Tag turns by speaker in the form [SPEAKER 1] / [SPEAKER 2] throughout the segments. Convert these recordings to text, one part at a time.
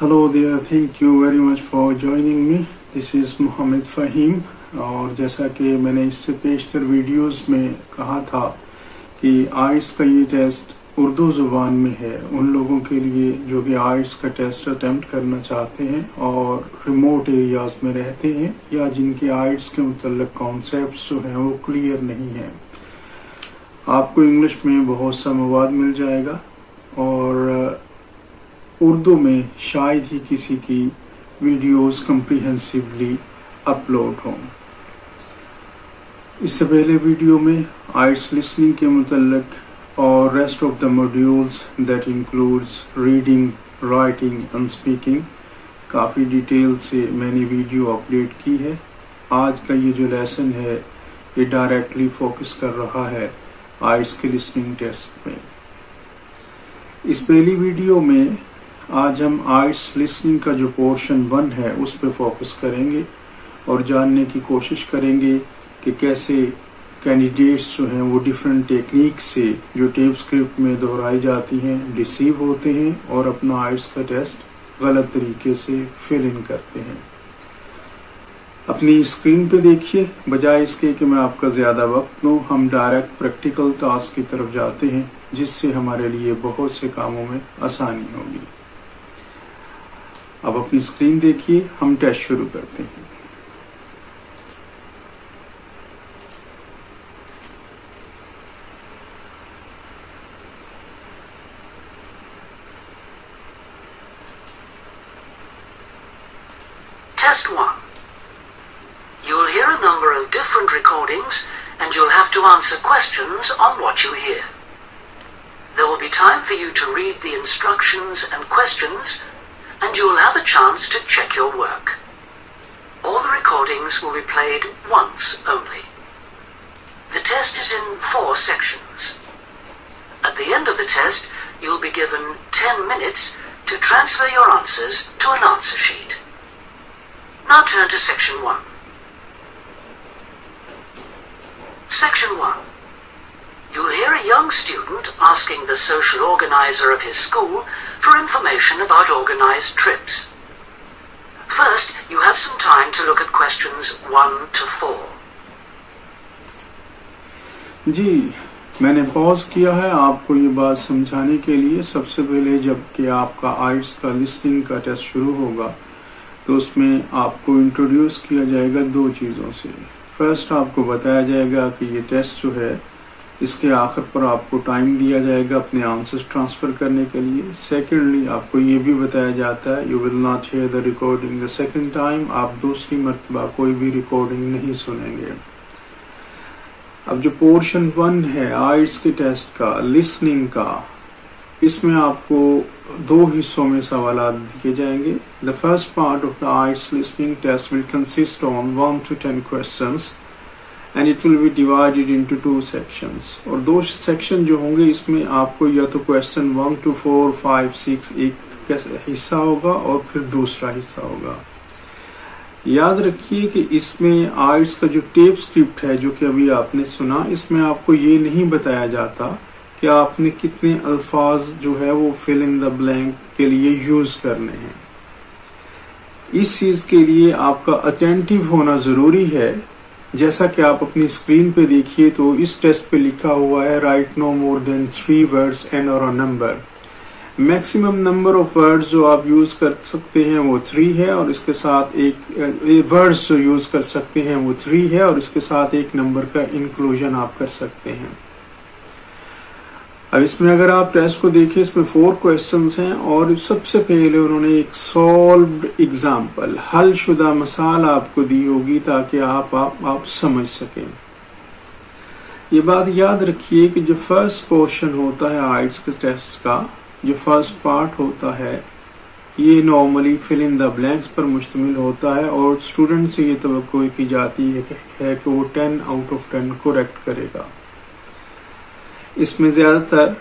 [SPEAKER 1] Hello there, thank you very much for joining me. This is Mohammad Faheem. और जैसा कि मैंने इससे पेशतर वीडियोस में कहा था कि आइट्स का ये टेस्ट उर्दू ज़ुबान में है उन लोगों के लिए जो कि आइट्स का टेस्ट अटेम्प्ट करना चाहते हैं और रिमोट एरियाज़ में रहते हैं या जिनके आइट्स के मुतल्लिक़ कॉन्सेप्ट्स जो हैं वो क्लियर नहीं हैं। आपको इंग्लिश में बहुत सा मवाद मिल जाएगा और उर्दू में शायद ही किसी की वीडियोस कम्प्रीहेंसिवली अपलोड हों। इससे पहले वीडियो में आइट्स लिसनिंग के मुतल्लिक और rest of the modules that includes reading, writing and speaking काफ़ी डिटेल से मैंने वीडियो अपडेट की है। आज का ये जो लेसन है ये डायरेक्टली फोकस कर रहा है आइट्स के लिसनिंग टेस्ट में। इस पहली वीडियो में आज हम आइट्स लिसनिंग का जो पोर्शन 1 है उस पर फोकस करेंगे और जानने की कोशिश करेंगे कि कैसे कैंडिडेट्स जो हैं वो डिफरेंट टेक्निक से जो टेप स्क्रिप्ट में दोहराई जाती हैं डिसीव होते हैं और अपना आइट्स का टेस्ट गलत तरीके से फिल इन करते हैं। अपनी स्क्रीन पे देखिए, बजाय इसके कि मैं आपका ज़्यादा वक्त लूँ, हम डायरेक्ट प्रैक्टिकल टास्क की तरफ जाते हैं जिससे हमारे लिए बहुत से कामों में आसानी होगी। अब अपनी स्क्रीन देखिए, हम टेस्ट शुरू करते हैं।
[SPEAKER 2] Test 1. You'll hear a number of different recordings and you'll have to answer questions on what you hear. There will be time for you to read the instructions and questions and you will have a chance to check your work. All the recordings will be played once only. The test is in 4 sections. At the end of the test, you'll be given 10 minutes to transfer your answers to an answer sheet. Now turn to Section 1. Section 1. You'll hear a young student asking the social organizer of his school for information about organized trips. First, you have some time to look at questions 1 to 4.
[SPEAKER 1] जी, मैंने pause किया है आपको ये बात समझाने के लिए। सबसे पहले जब कि आपका आइट्स का लिसनिंग का टेस्ट शुरू होगा तो उसमें आपको इंट्रोड्यूस किया जाएगा 2 चीज़ों से। फर्स्ट, आपको बताया जाएगा कि ये टेस्ट जो है इसके आखिर पर आपको टाइम दिया जाएगा अपने आंसर्स ट्रांसफ़र करने के लिए। सेकेंडली, आपको ये भी बताया जाता है you will not here the recording the second time, आप दूसरी मरतबा कोई भी रिकॉर्डिंग नहीं सुनेंगे। अब जो पोर्शन 1 है आइट्स के टेस्ट का लिसनिंग का, इसमें आपको 2 हिस्सों में सवालात दिए जाएंगे। The first part of the IELTS listening test will consist on 1 to 10 questions and it will be divided into 2 sections। और 2 सेक्शन जो होंगे इसमें आपको या तो क्वेश्चन 1 to 4, 5, 6 एक हिस्सा होगा और फिर दूसरा हिस्सा होगा। याद रखिए कि इसमें आइट्स का जो टेप स्क्रिप्ट है जो कि अभी आपने सुना, इसमें आपको ये नहीं बताया जाता कि आपने कितने अल्फाज जो है वो फिल इन द ब्लैंक के लिए यूज करने हैं। इस चीज के लिए आपका अटेंटिव होना जरूरी है। जैसा कि आप अपनी स्क्रीन पे देखिए तो इस टेस्ट पे लिखा हुआ है write no more than 3 words and और a number. Maximum number of words जो आप यूज कर सकते हैं वो 3 है और इसके साथ एक वर्ड्स जो यूज कर सकते हैं वो 3 है और इसके साथ एक नंबर का इंक्लूजन आप कर सकते हैं। अब इसमें अगर आप टेस्ट को देखें, इसमें 4 क्वेश्चंस हैं और सबसे पहले उन्होंने एक सॉल्व्ड एग्जाम्पल, हल शुदा मिसाल आपको दी होगी ताकि आप समझ सकें। ये बात याद रखिए कि जो फर्स्ट पोर्शन होता है आइट्स के टेस्ट का, जो फर्स्ट पार्ट होता है ये normally fill in the blanks पर मुश्तमिल होता है और स्टूडेंट से ये तवक्को की जाती है कि वो 10 out of 10 करेक्ट करेगा। इसमें ज़्यादातर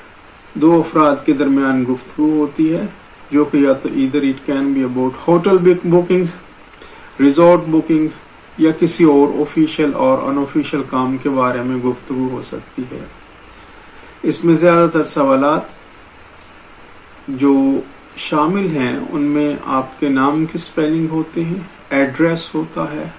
[SPEAKER 1] 2 अफराद के दरमियान गुफ्तगू होती है जो कि या तो इधर it can be about hotel booking, resort booking या किसी और ऑफिशियल और अनऑफिशियल काम के बारे में गुफ्तगू हो सकती है। इसमें ज़्यादातर सवालात जो शामिल हैं उनमें आपके नाम की स्पेलिंग होते हैं, एड्रेस होता है,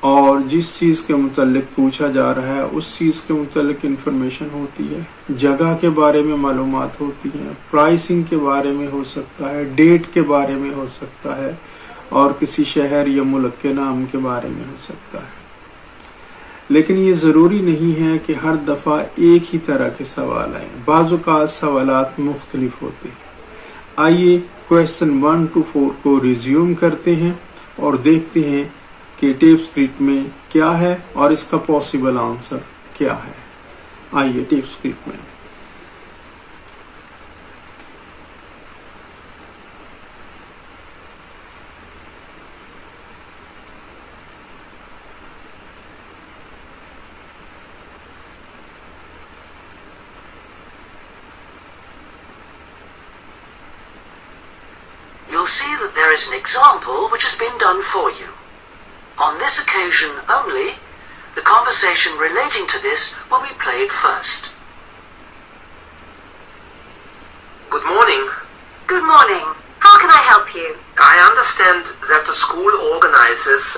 [SPEAKER 1] और जिस चीज़ के मुतल्लिक पूछा जा रहा है उस चीज़ के मुतल्लिक इंफॉर्मेशन होती है, जगह के बारे में मालूमात होती हैं, प्राइसिंग के बारे में हो सकता है, डेट के बारे में हो सकता है, और किसी शहर या मुल्क के नाम के बारे में हो सकता है। लेकिन ये ज़रूरी नहीं है कि हर दफ़ा एक ही तरह के सवाल आए, बाज़ औक़ात सवालात मुख्तलिफ होते हैं। आइए क्वेश्चन 1 to 4 को रिज्यूम करते हैं और देखते हैं कि टेप स्क्रिप्ट में क्या है और इसका पॉसिबल आंसर क्या है। आइए टेप स्क्रिप्ट में।
[SPEAKER 2] You'll see that there is an example which has been done for you. On this occasion only, the conversation relating to this will be played first.
[SPEAKER 3] Good morning.
[SPEAKER 4] Good morning. How can I help you?
[SPEAKER 3] I understand that the school organizes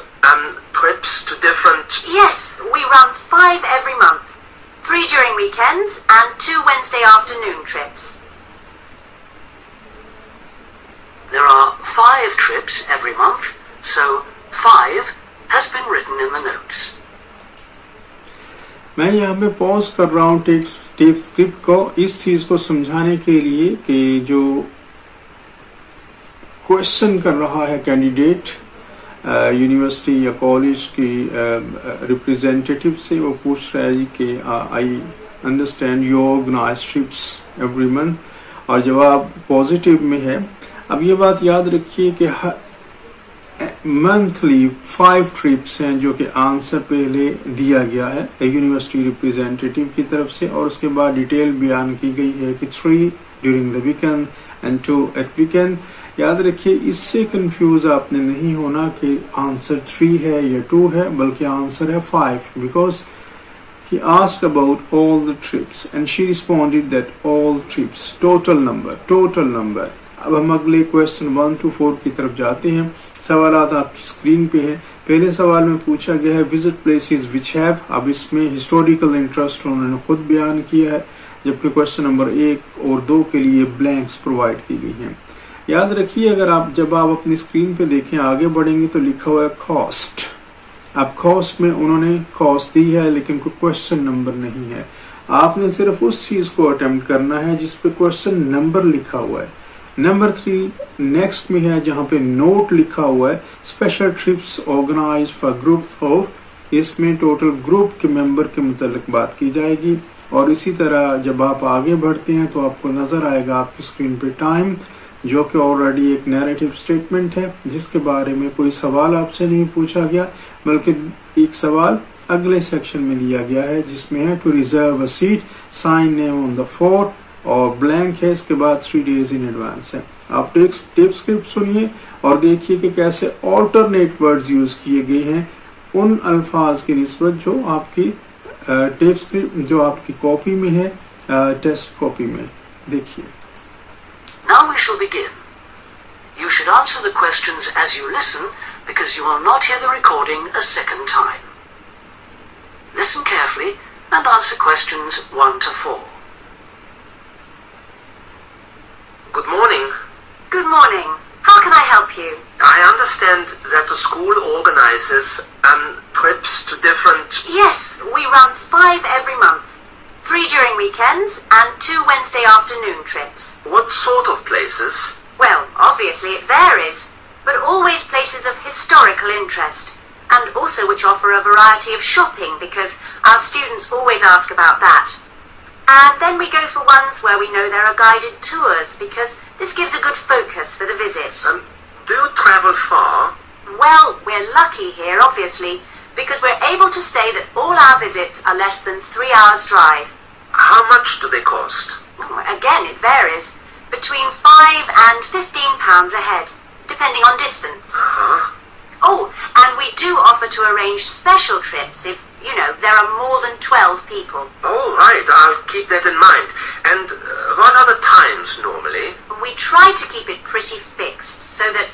[SPEAKER 3] trips to different...
[SPEAKER 4] Yes, we run 5 every month. 3 during weekends and 2 Wednesday afternoon trips.
[SPEAKER 2] There are 5 trips every month, so 5 has been written in the notes.
[SPEAKER 1] मैं यहाँ पे pause कर रहा हूँ tape script को इस चीज को समझाने के लिए कि जो क्वेश्चन कर रहा है कैंडिडेट यूनिवर्सिटी या कॉलेज की रिप्रेजेंटेटिव से, वो पूछ रहा है जी कि I understand you organize trips every month, और जवाब पॉजिटिव में है। अब ये बात याद रखिए कि मंथली 5 ट्रिप्स हैं जो कि आंसर पहले दिया गया है यूनिवर्सिटी रिप्रेजेंटेटिव की तरफ से, और उसके बाद डिटेल बयान की गई है कि 3 during the weekend and 2 at weekend. याद रखिए इससे कंफ्यूज आपने नहीं होना कि आंसर 3 है या 2 है, बल्कि आंसर है 5, because he asked about all the trips and she responded that all trips, total number। अब हम अगले क्वेश्चन 1 to 4 की तरफ जाते हैं। सवालात आपकी स्क्रीन पे है। पहले सवाल में पूछा गया है विजिट प्लेसेस विच हैव, अब इसमें हिस्टोरिकल इंटरेस्ट उन्होंने खुद बयान किया है, जबकि क्वेश्चन नंबर 1 और 2 के लिए ब्लैंक्स प्रोवाइड की गई हैं। याद रखिए अगर आप जब आप अपनी स्क्रीन पे देखें आगे बढ़ेंगे तो लिखा हुआ है कॉस्ट। अब कॉस्ट में उन्होंने कॉस्ट दी है लेकिन कोई क्वेश्चन नंबर नहीं है। आपने सिर्फ उस चीज को अटेम्प्ट करना है जिस पे क्वेश्चन नंबर लिखा हुआ है। नंबर 3 नेक्स्ट में है जहां पे नोट लिखा हुआ है special trips organize for group of, इसमें टोटल ग्रुप के मेंबर के मुतालिक बात की जाएगी। और इसी तरह जब आप आगे बढ़ते हैं तो आपको नजर आएगा आपकी स्क्रीन पे टाइम, जो कि ऑलरेडी एक नैरेटिव स्टेटमेंट है जिसके बारे में कोई सवाल आपसे नहीं पूछा गया, बल्कि एक सवाल अगले सेक्शन में लिया गया है जिसमें है to reserve a seat, sign name on the fort, और ब्लैंक है, इसके बाद 3 days इन एडवांस है। आप टेप स्क्रिप्ट सुनिए और देखिए कि कैसे ऑल्टरनेट वर्ड्स यूज किए गए हैं उन अल्फाज की निस्बत जो आपकी टेप स्क्रिप्ट जो आपकी कॉपी में है, टेस्ट कॉपी में। देखिए।
[SPEAKER 2] Now we shall begin. You should answer the questions as you listen because you will not hear the recording a second time. Listen carefully and answer questions 1 to 4.
[SPEAKER 3] Good morning.
[SPEAKER 4] Good morning. How can I help you?
[SPEAKER 3] I understand that the school organizes trips to different...
[SPEAKER 4] Yes, we run 5 every month. 3 during weekends and 2 Wednesday afternoon trips.
[SPEAKER 3] What sort of places?
[SPEAKER 4] Well, obviously it varies, but always places of historical interest, and also which offer a variety of shopping because our students always ask about that. And then we go for ones where we know there are guided tours because this gives a good focus for the visit.
[SPEAKER 3] Do you travel far?
[SPEAKER 4] Well, we're lucky here, obviously, because we're able to say that all our visits are less than 3 hours drive.
[SPEAKER 3] How much do they cost?
[SPEAKER 4] Again, it varies. Between £5 and £15 a head, depending on distance. Oh, and we do offer to arrange special trips if, you know, there are more than 12 people.
[SPEAKER 3] Oh, right. I'll keep that in mind. And what are the times normally?
[SPEAKER 4] We try to keep it pretty fixed so that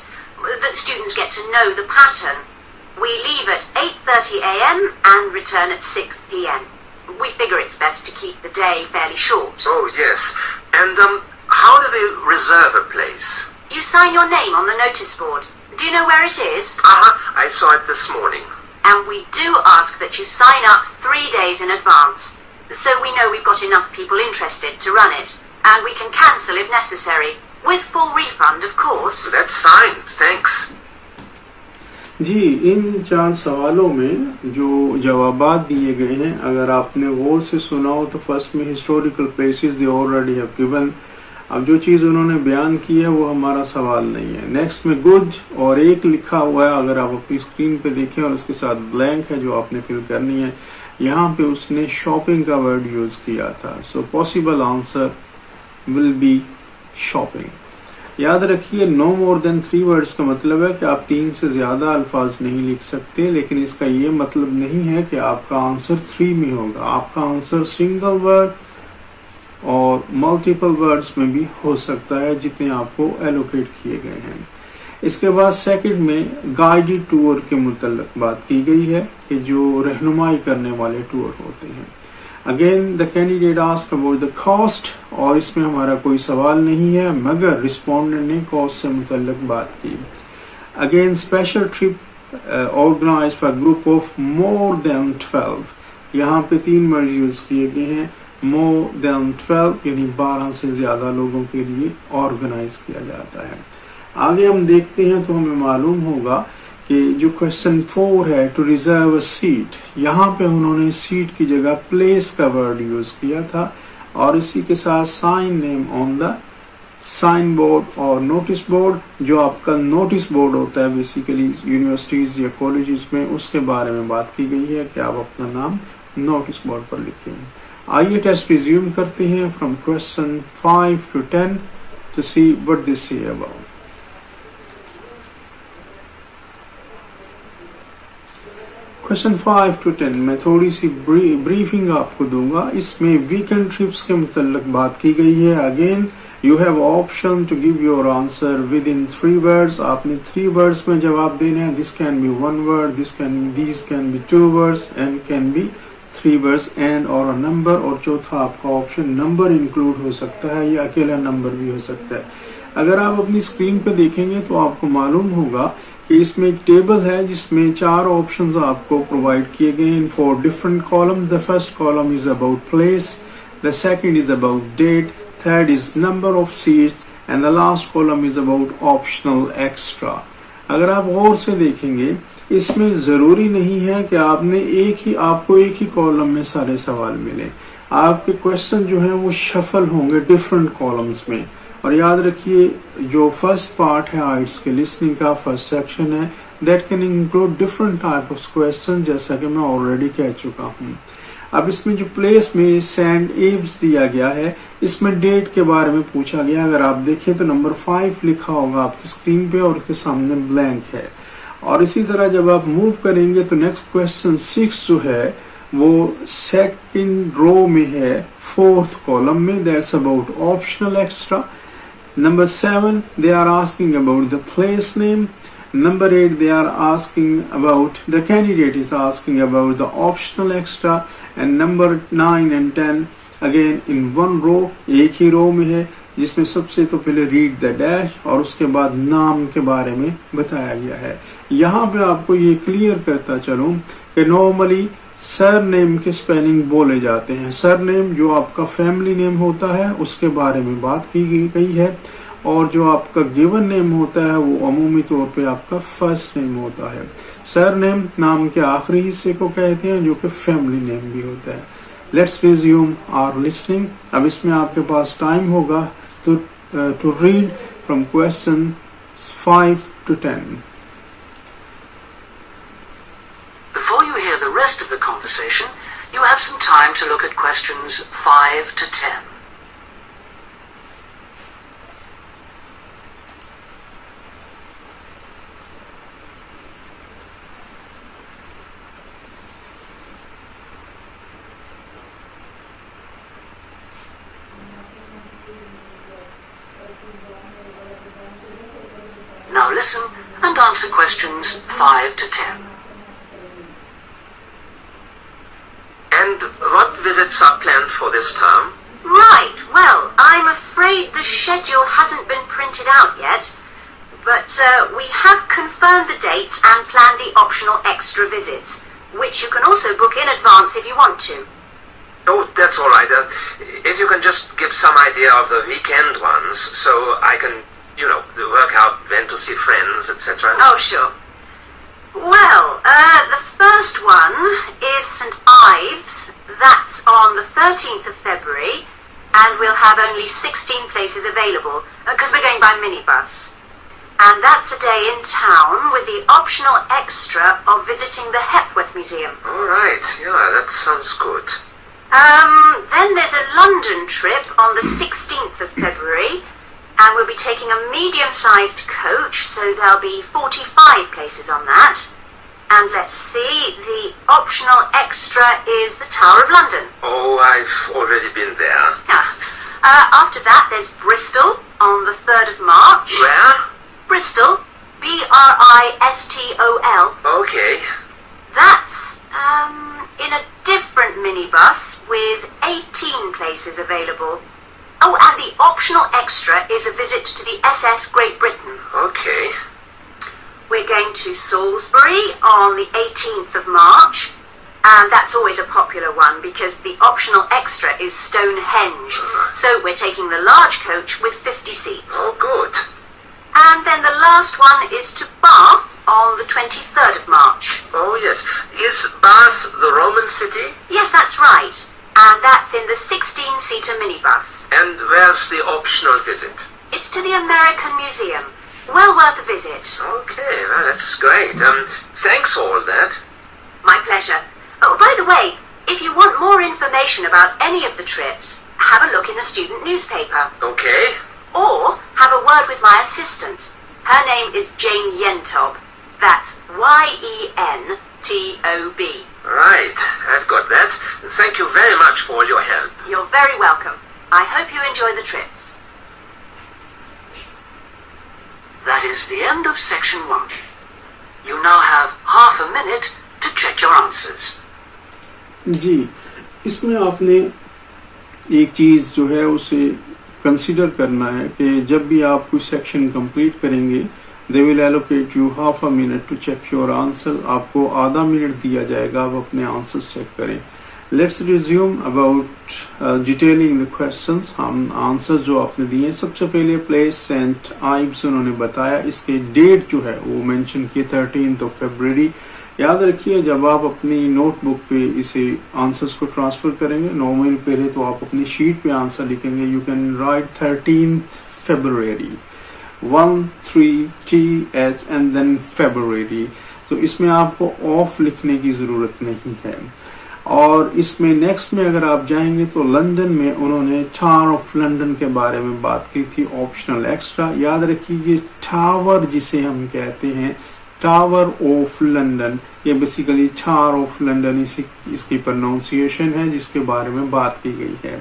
[SPEAKER 4] students get to know the pattern. We leave at 8:30 a.m. and return at 6 p.m. We figure it's best to keep the day fairly short.
[SPEAKER 3] Oh, yes. And, how do they reserve a place?
[SPEAKER 4] You sign your name on the notice board. Do you know where it is?
[SPEAKER 3] I saw it this morning.
[SPEAKER 4] And we do ask that you sign up 3 days in advance, so we know we've got enough people interested to run it, and we can cancel if necessary, with full refund, of course.
[SPEAKER 3] That's fine, thanks.
[SPEAKER 1] जी, इन 4 सवालों में जो जवाबात दिए गए हैं, अगर आपने गौर से सुना हो तो फर्स्ट में historical places they already have given. अब जो चीज़ उन्होंने बयान की है वो हमारा सवाल नहीं है. नेक्स्ट में गुड और एक लिखा हुआ है, अगर आप अपनी स्क्रीन पे देखें, और उसके साथ ब्लैंक है जो आपने फिल करनी है. यहाँ पे उसने शॉपिंग का वर्ड यूज किया था. So possible answer will be shopping. याद रखिए, नो मोर देन 3 वर्ड्स का मतलब है कि आप 3 से ज्यादा अल्फाज नहीं लिख सकते, लेकिन इसका ये मतलब नहीं है कि आपका आंसर 3 में होगा. आपका आंसर सिंगल वर्ड और मल्टीपल वर्ड्स में भी हो सकता है, जितने आपको एलोकेट किए गए हैं. इसके बाद सेकंड में गाइडेड टूर के मुतल्लिक बात की गई है कि जो रहनुमाई करने वाले टूर होते हैं. Again the candidate asked about the cost, और इसमें हमारा कोई सवाल नहीं है, मगर रिस्पोंडेंट ने कॉस्ट से मुतल्लिक बात की. Again special trip organised for group of more than 12. यहाँ पे 3 वर्ड यूज किए गए हैं. मोर देन 12 यानी 12 से ज्यादा लोगों के लिए ऑर्गेनाइज किया जाता है. आगे हम देखते हैं तो हमें मालूम होगा कि जो क्वेश्चन 4 है, टू रिजर्व अ सीट, यहाँ पे उन्होंने सीट की जगह प्लेस का वर्ड यूज किया था, और इसी के साथ sign name on the sign board और नोटिस बोर्ड. जो आपका नोटिस बोर्ड होता है बेसिकली यूनिवर्सिटीज या कॉलेजेस में, उसके बारे में बात की गई है कि आप अपना नाम नोटिस बोर्ड पर लिखें. आइए टेस्ट रिज्यूम करते हैं from question 5 to 10 to see what they say about. Question 5 to 10 में थोड़ी सी ब्रीफिंग आपको दूंगा. इसमें वीकेंड ट्रिप्स के मुतल्लिक बात की गई है. Again you have option to give your answer within 3 words. आपने 3 वर्ड्स में जवाब देना है. This can be 1 word, these can be 2 words and can be 3 words and और नंबर. और चौथा आपका ऑप्शन नंबर इंक्लूड हो सकता है या अकेला नंबर भी हो सकता है. अगर आप अपनी स्क्रीन पे देखेंगे तो आपको मालूम होगा कि इसमें एक टेबल है जिसमें 4 ऑप्शंस आपको प्रोवाइड किए गए हैं 4 different column. The first column is about place, the second is about date, third is number of seats and the last column is about optional extra. अगर आप गौर से देखेंगे, इसमें जरूरी नहीं है कि आपको एक ही कॉलम में सारे सवाल मिले. आपके क्वेश्चन जो है वो शफल होंगे डिफरेंट कॉलम्स में. और याद रखिए, जो फर्स्ट पार्ट है आइट्स के लिसनिंग का फर्स्ट सेक्शन है, that can include different type of question, जैसा कि मैं ऑलरेडी कह चुका हूँ. अब इसमें जो प्लेस में सेंट एव्स दिया गया है, इसमें डेट के बारे में पूछा गया. अगर आप देखें तो नंबर 5 लिखा होगा आपकी स्क्रीन पे और उसके सामने ब्लैंक है. और इसी तरह जब आप मूव करेंगे तो नेक्स्ट क्वेश्चन 6 जो है वो सेकंड रो में है, 4th कॉलम में. That's about optional extra. Number 7, they are asking about the place name. Number 8, they are asking about, the candidate is asking about the optional extra. And number 9 and 10, again in one row, एक ही रो में है, जिसमें सबसे तो पहले read the dash और उसके बाद नाम के बारे में बताया गया है. यहाँ पे आपको ये क्लियर करता चलूं कि नॉर्मली सर नेम के स्पेलिंग बोले जाते हैं. सर नेम जो आपका फैमिली नेम होता है उसके बारे में बात की गई है, और जो आपका गिवन नेम होता है वो अमूमी तौर पे आपका फर्स्ट नेम होता है. सर नेम नाम के आखिरी हिस्से को कहते हैं जो कि फैमिली नेम भी होता है. Let's resume our listening. अब इसमें आपके पास टाइम होगा to read from question 5 to 10.
[SPEAKER 2] Before you hear the rest of the conversation, you have some time to look at questions 5 to 10. Now listen and answer questions 5 to 10.
[SPEAKER 3] And what visits are planned for this term?
[SPEAKER 4] Right, well, I'm afraid the schedule hasn't been printed out yet, but we have confirmed the dates and planned the optional extra visits, which you can also book in advance if you want to.
[SPEAKER 3] Oh, that's all right. If you can just give some idea of the weekend ones, so I can, work out when to see friends, etc.
[SPEAKER 4] Oh, sure. Well, the first one is St. Ives. That's on the 13th of February, and we'll have only 16 places available, because we're going by minibus. And that's a day in town with the optional extra of visiting the Hepworth Museum.
[SPEAKER 3] All right, yeah, that sounds good.
[SPEAKER 4] Then there's a London trip on the 16th of February, and we'll be taking a medium-sized coach, so there'll be 45 places on that. And let's see, the optional extra is the Tower of London.
[SPEAKER 3] Oh, I've already been there.
[SPEAKER 4] After that, there's Bristol on the 3rd of March.
[SPEAKER 3] Where?
[SPEAKER 4] Bristol, Bristol.
[SPEAKER 3] Okay.
[SPEAKER 4] That's in a different minibus with 18 places available. Oh, and the optional extra is a visit to the SS Great Britain.
[SPEAKER 3] Okay.
[SPEAKER 4] We're going to Salisbury on the 18th of March, and that's always a popular one because the optional extra is Stonehenge. So we're taking the large coach with 50 seats.
[SPEAKER 3] Oh, good.
[SPEAKER 4] And then the last one is to Bath on the 23rd of March.
[SPEAKER 3] Oh, yes. Is Bath the Roman city?
[SPEAKER 4] Yes, that's right. And that's in the 16-seater minibus.
[SPEAKER 3] And where's the optional visit?
[SPEAKER 4] It's to the American Museum. Well worth a visit.
[SPEAKER 3] Okay, well, that's great. Thanks for all that.
[SPEAKER 4] My pleasure. Oh, by the way, if you want more information about any of the trips, have a look in the student newspaper.
[SPEAKER 3] Okay.
[SPEAKER 4] Or have a word with my assistant. Her name is Jane Yentob. That's Yentob.
[SPEAKER 3] Right, I've got that. Thank you very much for your help.
[SPEAKER 4] You're very welcome. I hope you enjoy the trips.
[SPEAKER 2] That is the end of section 1. You now have half a minute to check your answers.
[SPEAKER 1] जी, इसमें आपने एक चीज़ जो है उसे consider करना है कि जब भी आप कोई सेक्शन कंप्लीट करेंगे they will allocate you half a minute to check your answer. आपको आधा मिनट दिया जाएगा, आप अपने आंसर्स चेक करें. Let's resume about detailing the questions. हम आंसर्स जो आपने दिए, सबसे पहले प्लेस सेंट आइव्स उन्होंने बताया. इसके डेट जो है वो मेंशन किए 13th of February. याद रखिए जब आप अपनी नोटबुक पे इसे आंसर्स को ट्रांसफर करेंगे, नॉर्मली पहले तो आप अपनी शीट पे आंसर लिखेंगे. You can write 13th February 13TH and then February. तो इसमें आपको ऑफ लिखने की जरूरत नहीं है. और इसमें नेक्स्ट में अगर आप जाएंगे तो लंदन में उन्होंने टावर ऑफ लंदन के बारे में बात की थी, ऑप्शनल एक्स्ट्रा. याद रखिए टावर जिसे हम कहते हैं टावर ऑफ लंदन, ये बेसिकली टावर ऑफ लंदन इसकी प्रोनाउंसिएशन है जिसके बारे में बात की गई है.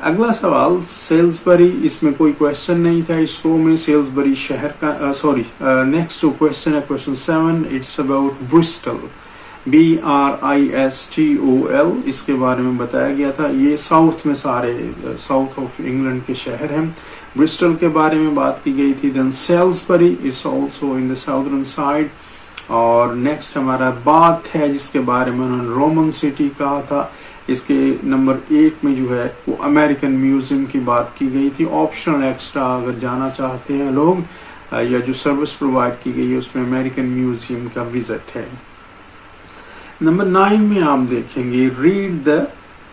[SPEAKER 1] अगला सवाल सेल्सबरी. इसमें कोई क्वेश्चन नहीं था इस रो में. सेल्सबरी शहर का नेक्स्ट जो क्वेश्चन है question 7. It's about Bristol, BRISTOL. इसके बारे में बताया गया था. ये साउथ में सारे साउथ ऑफ इंग्लैंड के शहर हैं. ब्रिस्टल के बारे में बात की गई थी. Then Salisbury is also in the southern side. और नेक्स्ट हमारा बाथ है जिसके बारे में उन्होंने रोमन सिटी कहा था. इसके नंबर 8 में जो है वो अमेरिकन म्यूजियम की बात की गई थी. ऑप्शनल एक्स्ट्रा अगर जाना चाहते हैं लोग या जो सर्विस प्रोवाइड की गई है उसमें अमेरिकन म्यूजियम का विजिट है. नंबर 9 में आप देखेंगे रीड द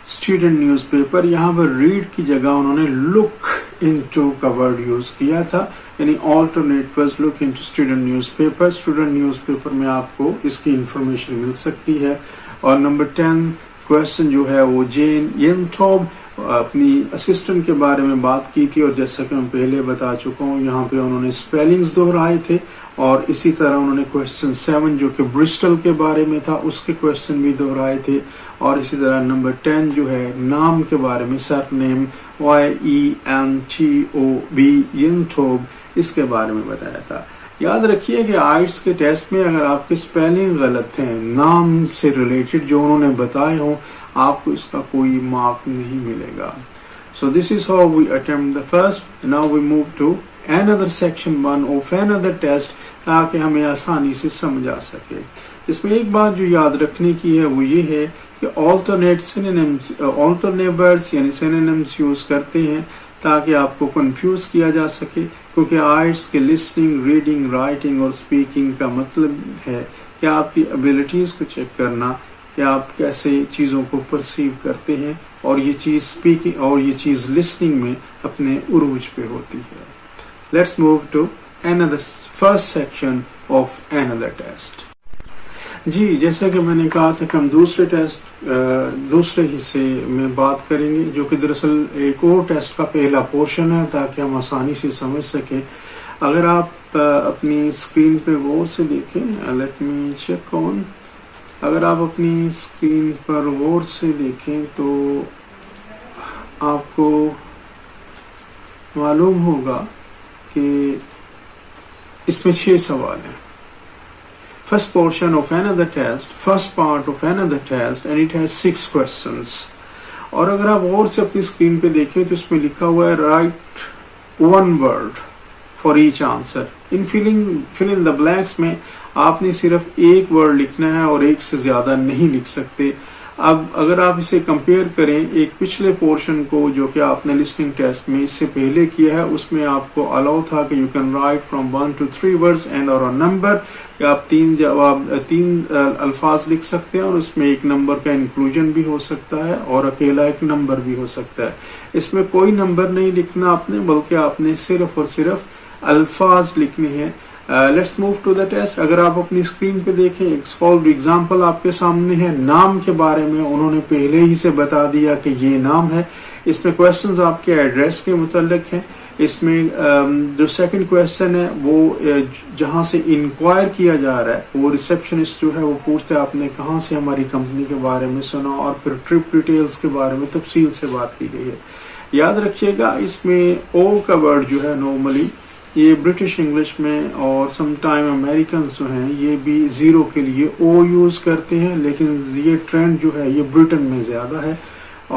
[SPEAKER 1] स्टूडेंट न्यूज़पेपर. यहाँ पर रीड की जगह उन्होंने लुक इनटू का वर्ड यूज किया था, यानी alternate words look into student newspaper. Student newspaper में आपको इसकी इंफॉर्मेशन मिल सकती है. और नंबर 10 क्वेश्चन जो है वो जेन येंटॉब अपनी असिस्टेंट के बारे में बात की थी. और जैसा कि मैं पहले बता चुका हूँ यहाँ पे उन्होंने स्पेलिंग्स दोहराए थे. और इसी तरह उन्होंने क्वेश्चन 7 जो कि ब्रिस्टल के बारे में था उसके क्वेश्चन भी दोहराए थे. और इसी तरह नंबर 10 जो है नाम के बारे में सरनेम YENTOB येंटॉब इसके बारे में बताया था. یاد رکھیے کہ آئٹس کے ٹیسٹ میں اگر آپ کے اسپیلنگ غلط ہیں، نام سے ریلیٹڈ جو انہوں نے بتائے ہوں، آپ کو اس کا کوئی مارک نہیں ملے گا. So this is how we attempt the first. Now we move to another section 1 of another test تاکہ ہمیں آسانی سے سمجھ آ سکے. اس میں ایک بات جو یاد رکھنے کی ہے وہ یہ ہے کہ alternate words یعنی synonyms یوز کرتے ہیں تاکہ آپ کو کنفیوز کیا جا سکے، کیونکہ آئٹس کے لسننگ، ریڈنگ، رائٹنگ اور اسپیکنگ کا مطلب ہے کہ آپ کی ابیلٹیز کو چیک کرنا کہ آپ کیسے چیزوں کو پرسیو کرتے ہیں اور یہ چیز اسپیکنگ اور یہ چیز لسننگ میں اپنے عروج پہ ہوتی ہے. Let's move to another first section of another test. جی جیسا کہ میں نے کہا تھا کہ ہم دوسرے حصے میں بات کریں گے جو کہ دراصل ایک اور ٹیسٹ کا پہلا پورشن ہے تاکہ ہم آسانی سے سمجھ سکیں. اگر آپ اپنی اسکرین پہ غور سے دیکھیں، لیٹ می چیک آن، اگر آپ اپنی اسکرین پر غور سے دیکھیں تو آپ کو معلوم ہوگا کہ اس میں 6 سوال ہیں. First portion of another test, first part of another test, and it has 6 questions. اور اگر آپ غور سے اپنی اسکرین پہ دیکھیں تو اس میں لکھا ہوا ہے write one word for each answer. In fill in the blanks میں آپ نے صرف ایک ورڈ لکھنا ہے اور ایک سے زیادہ نہیں لکھ سکتے. اب اگر آپ اسے کمپیئر کریں ایک پچھلے پورشن کو جو کہ آپ نے لسننگ ٹیسٹ میں اس سے پہلے کیا ہے، اس میں آپ کو الاؤ تھا کہ you can write from 1 to 3 words and or a number، کہ آپ 3 الفاظ لکھ سکتے ہیں اور اس میں ایک نمبر کا انکلوژن بھی ہو سکتا ہے اور اکیلا ایک نمبر بھی ہو سکتا ہے. اس میں کوئی نمبر نہیں لکھنا آپ نے، بلکہ آپ نے صرف اور صرف الفاظ لکھنے ہیں. Let's move to the test. اگر آپ اپنی اسکرین پہ دیکھیں ایک سالوڈ ایگزامپل آپ کے سامنے ہے. نام کے بارے میں انہوں نے پہلے ہی سے بتا دیا کہ یہ نام ہے. اس میں کوشچنز آپ کے ایڈریس کے متعلق ہیں. اس میں جو سیکنڈ کوشچن ہے وہ جہاں سے انکوائر کیا جا رہا ہے وہ ریسیپشنسٹ جو ہے وہ پوچھتا ہے آپ نے کہاں سے ہماری کمپنی کے بارے میں سنا، اور پھر ٹرپ ڈیٹیلز کے بارے میں تفصیل سے بات کی گئی ہے. یاد رکھیے گا اس میں او کا ورڈ جو ہے نارملی یہ برٹش انگلش میں اور سم ٹائم امریکنز جو ہیں یہ بھی 0 کے لیے او یوز کرتے ہیں، لیکن یہ ٹرینڈ جو ہے یہ برٹن میں زیادہ ہے.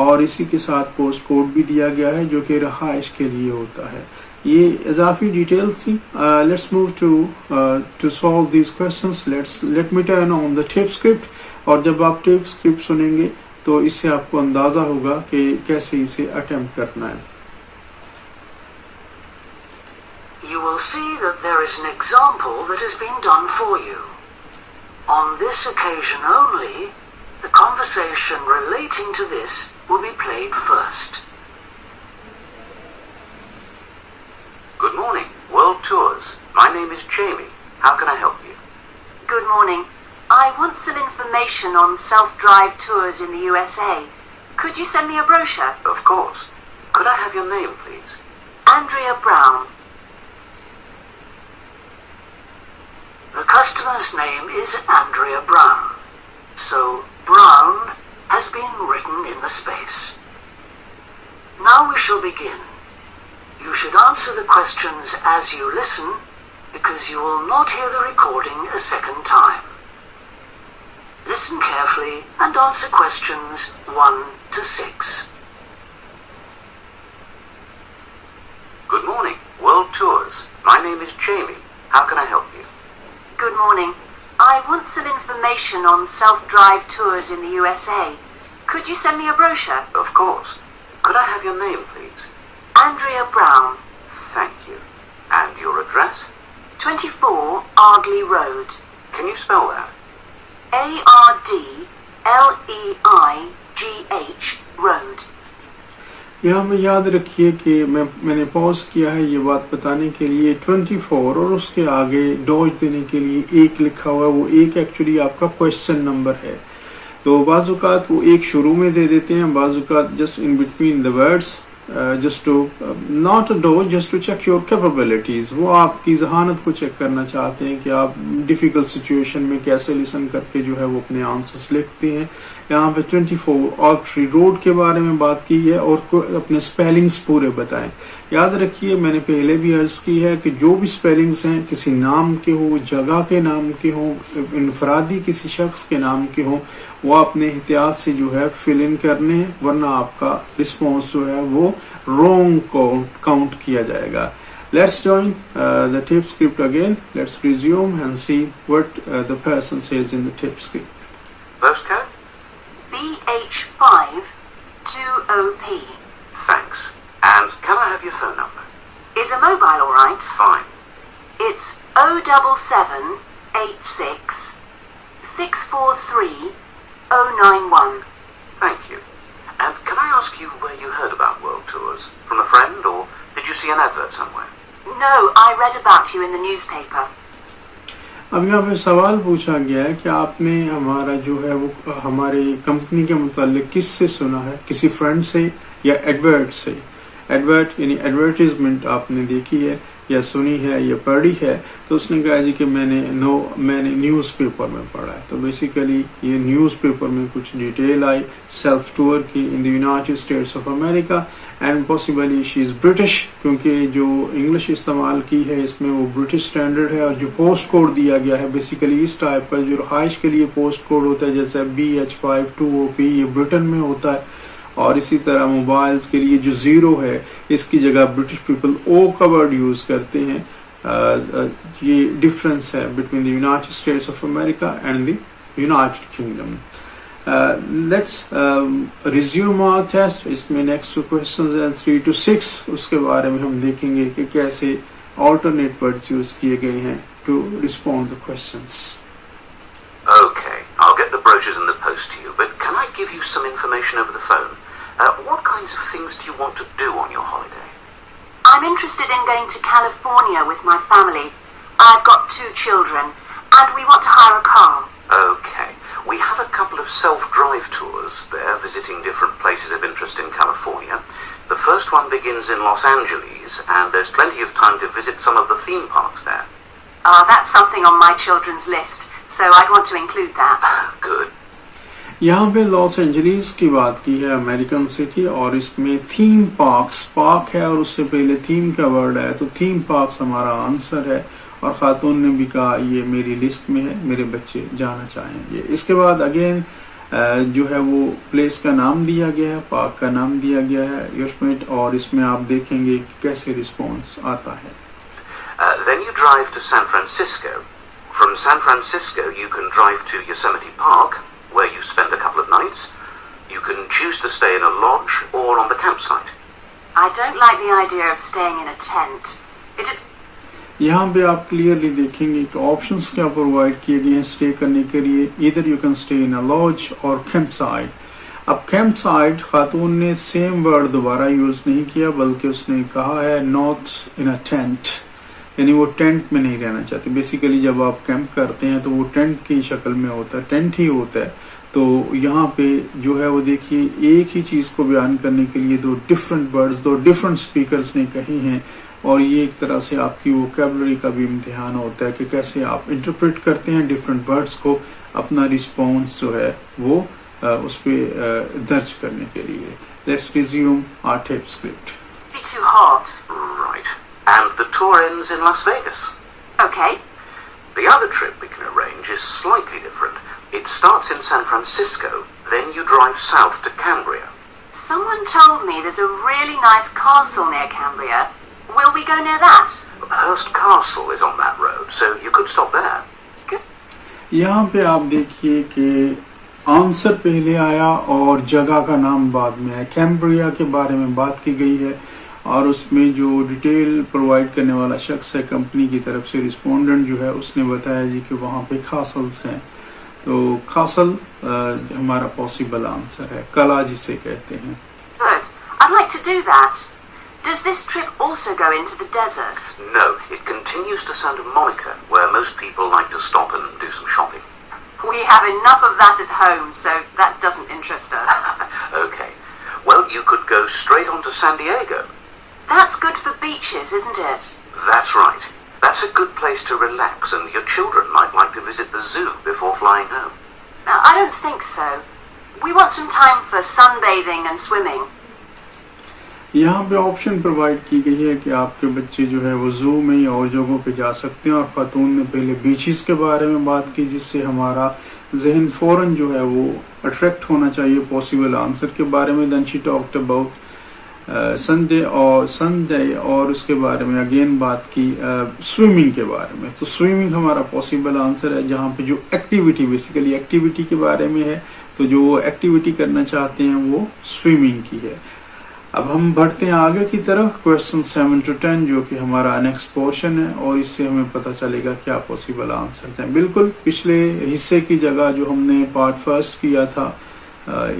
[SPEAKER 1] اور اسی کے ساتھ پوسٹ کوڈ بھی دیا گیا ہے جو کہ رہائش کے لیے ہوتا ہے. یہ اضافی ڈیٹیلز تھی. Let's move to solve these questions. Let me turn on the tape script. اور جب آپ ٹیپ اسکرپٹ سنیں گے تو اس سے آپ کو اندازہ ہوگا کہ کیسے اسے اٹیمپٹ کرنا ہے.
[SPEAKER 2] You will see that there is an example that has been done for you. On this occasion only, the conversation relating to this will be played first. Good morning, World Tours. My name is Jamie. How can I help you?
[SPEAKER 4] Good morning. I want some information on self-drive tours in the USA. Could you send me a brochure?
[SPEAKER 2] Of course. Could I have your name, please?
[SPEAKER 4] Andrea Brown.
[SPEAKER 2] The customer's name is Andrea Brown, so Brown has been written in the space. Now we shall begin. You should answer the questions as you listen, because you will not hear the recording a second time. Listen carefully and answer questions 1 to 6. Good morning, World Tours. My name is Jamie. How can I help you?
[SPEAKER 4] Good morning. I want some information on self-drive tours in the USA. Could you send me a brochure?
[SPEAKER 2] Of course. Could I have your name, please?
[SPEAKER 4] Andrea Brown.
[SPEAKER 2] Thank you. And your address?
[SPEAKER 4] 24 Ardley Road.
[SPEAKER 2] Can you spell that?
[SPEAKER 4] ARDLEIGH Road.
[SPEAKER 1] یہاں میں یاد رکھیے کہ میں نے pose کیا ہے یہ بات بتانے کے لیے 24 اور اس کے آگے ڈوج دینے کے لیے 1 لکھا ہوا ہے. وہ 1 ایکچولی آپ کا کوشچن نمبر ہے. تو بعض اوقات وہ 1 شروع میں دے دیتے ہیں، بعض اوقات just in between the words just to not a dose, just to check your capabilities. वो आपकी जहानत को चेक करना चाहते हैं कि आप डिफिकल्ट सिचुएशन में कैसे लिसन करके जो है वो अपने आंसर्स लिखते हैं. यहाँ पे 24 ऑक्ट्री रोड के बारे में बात की है और अपने स्पेलिंग्स पूरे बताएं. याद रखिए, मैंने पहले भी अर्ज की है कि जो भी स्पेलिंग्स हैं किसी नाम के हो, जगह के नाम के हो, इनफरादी किसी शख्स के नाम के हो, वो अपने एहतियात से जो है फिल इन करने हैं, वरना आपका रिस्पॉन्स जो है वो रॉन्ग काउंट किया जाएगा. Let's join the tape script again. Let's resume and see what the person says in the tape script.
[SPEAKER 3] Postcode?
[SPEAKER 4] BH5 2OP.
[SPEAKER 3] Thanks. And can I have your phone number?
[SPEAKER 4] Is a mobile all right?
[SPEAKER 3] Fine.
[SPEAKER 4] It's 07786 643 091.
[SPEAKER 3] Thank you. And can I ask you where you heard about World Tours? From a friend, or did you see an advert somewhere?
[SPEAKER 4] No, I read about you in the newspaper.
[SPEAKER 1] अब यहाँ पे सवाल पूछा गया है कि आपने हमारा जो है वो हमारे कंपनी के मुतालिक किससे सुना है, किसी फ्रेंड से या एडवर्ट से. एडवर्ट यानी एडवर्टीजमेंट आपने देखी है या सुनी है या पढ़ी है. तो उसने कहा जी कि मैंने न्यूज़पेपर में पढ़ा है. तो बेसिकली ये न्यूज़पेपर में कुछ डिटेल आई सेल्फ टूर की in the United States of America and possibly she is British, क्योंकि जो इंग्लिश इस्तेमाल की है इसमें वो ब्रिटिश स्टैंडर्ड है. और जो पोस्ट कोड दिया गया है बेसिकली इस टाइप का जो रहाइश के लिए पोस्ट कोड होता है जैसे BH5 2OP, ये ब्रिटेन में होता है. और इसी तरह मोबाइल्स के लिए जो ज़ीरो है इसकी जगह ब्रिटिश पीपल ओ का वर्ड यूज़ करते हैं. ये डिफरेंस है between the United States of America and the United Kingdom. Let's resume our test. इसमें नेक्स्ट क्वेश्चंस हैं 3 to 6. उसके बारे में हम देखेंगे कि कैसे ऑल्टरनेट वर्ड्स यूज़ किए गए हैं to respond the questions.
[SPEAKER 3] Okay, I'll get the brochures in the post to you, but can I give you some information over the phone? What kinds of things do you want to do on your holiday?
[SPEAKER 4] I'm interested in going to California with my family. I've got 2 children, and we want to hire a car.
[SPEAKER 3] Okay, we have a couple of self-drive tours there, visiting different places of interest in California. The first one begins in Los Angeles, and there's plenty of time to visit some of the theme parks there.
[SPEAKER 4] That's something on my children's list, so I'd want to include that.
[SPEAKER 3] Good.
[SPEAKER 1] यहाँ पे Los Angeles की बात की है, American city, और इसमें theme parks, park है और उससे पहले थीम का वर्ड है, तो थीम पार्क्स हमारा आंसर है. और खातून ने भी कहा ये मेरी लिस्ट में है, मेरे बच्चे जाना चाहेंगे. इसके बाद अगेन जो है वो प्लेस का नाम दिया गया है, पार्क का नाम दिया गया है योशमिट, और इसमें आप देखेंगे कैसे रिस्पॉन्स आता है.
[SPEAKER 3] Then you drive to San Francisco. From San Francisco you can drive to Yosemite Park, where you spend a couple of nights. You can choose to stay in a lodge or on the campsite.
[SPEAKER 4] I don't like the idea of staying in a tent.
[SPEAKER 1] यहाँ पे आप clearly देखेंगे कि options क्या provide किए गए हैं stay करने के लिए. Either you can stay in a lodge or camp site. अब कैंप साइट खातून ने सेम वर्ड दोबारा यूज नहीं किया, बल्कि उसने कहा है नॉट इन अ टेंट, यानी वो टेंट में नहीं रहना चाहते. बेसिकली जब आप कैंप करते हैं तो वो टेंट की शक्ल में होता है, टेंट ही होता है. तो यहाँ पे जो है वो देखिए एक ही चीज़ को बयान करने के लिए 2 डिफरेंट वर्ड्स 2 डिफरेंट स्पीकर्स ने कहे हैं. और ये एक तरह से आपकी वोकैबुलरी का भी इम्तिहान होता है कि कैसे आप इंटरप्रेट करते हैं डिफरेंट वर्ड्स को, अपना रिस्पॉन्स जो है वो उस पर दर्ज करने के लिए. Let's resume our tape script.
[SPEAKER 4] It's too hot.
[SPEAKER 3] Right. And the tour ends in Las Vegas.
[SPEAKER 4] Okay.
[SPEAKER 3] The other trip we can arrange is slightly different. It starts in San Francisco, then you drive south to Cambria.
[SPEAKER 4] Someone told me there's a really nice castle near Cambria. Will we go near that?
[SPEAKER 3] Hearst Castle is on that road, so you could stop there.
[SPEAKER 1] यहाँ पे आप देखिए कि answer पहले आया और जगह का नाम बाद में आया. कैम्ब्रिया के बारे में बात की गई है और उसमें जो डिटेल प्रोवाइड करने वाला शख्स है कंपनी की तरफ से, रिस्पोंडेंट जो है, उसने बताया जी कि वहाँ पे कासल्स हैं. तो कासल हमारा पॉसिबल आंसर है, कला जिसे कहते हैं.
[SPEAKER 4] Good. I'd like to do that. Does this trip also go into the desert?
[SPEAKER 3] No, it continues to Santa Monica, where most people like to stop and do some shopping.
[SPEAKER 4] We have enough of that at home, so that doesn't interest us.
[SPEAKER 3] Okay. Well, you could go straight on to San Diego.
[SPEAKER 4] That's good for beaches, isn't it?
[SPEAKER 3] That's right. That's a good place to relax, and your children might like to visit the zoo before flying home.
[SPEAKER 4] No, I don't think so. We want some time for sunbathing and swimming.
[SPEAKER 1] यहाँ पे option provide की गई है कि आपके बच्चे जो है वो जू में या और जगहों पे जा सकते हैं, और खातून ने पहले बीचेस के बारे में बात की, जिससे हमारा जहन फौरन जो है वो अट्रैक्ट होना चाहिए पॉसिबल आंसर के बारे में. Then she talked about Sunday और उसके बारे में अगेन बात की स्विमिंग के बारे में. तो स्विमिंग हमारा पॉसिबल आंसर है, जहाँ पे जो एक्टिविटी बेसिकली एक्टिविटी के बारे में है, तो जो वो एक्टिविटी करना चाहते हैं वो स्विमिंग की है. अब हम बढ़ते हैं आगे की तरफ, क्वेश्चन 7 to 10 जो कि हमारा नेक्स्ट पोर्शन है, और इससे हमें पता चलेगा क्या पॉसिबल आंसर हैं. बिल्कुल पिछले हिस्से की जगह जो हमने पार्ट फर्स्ट किया था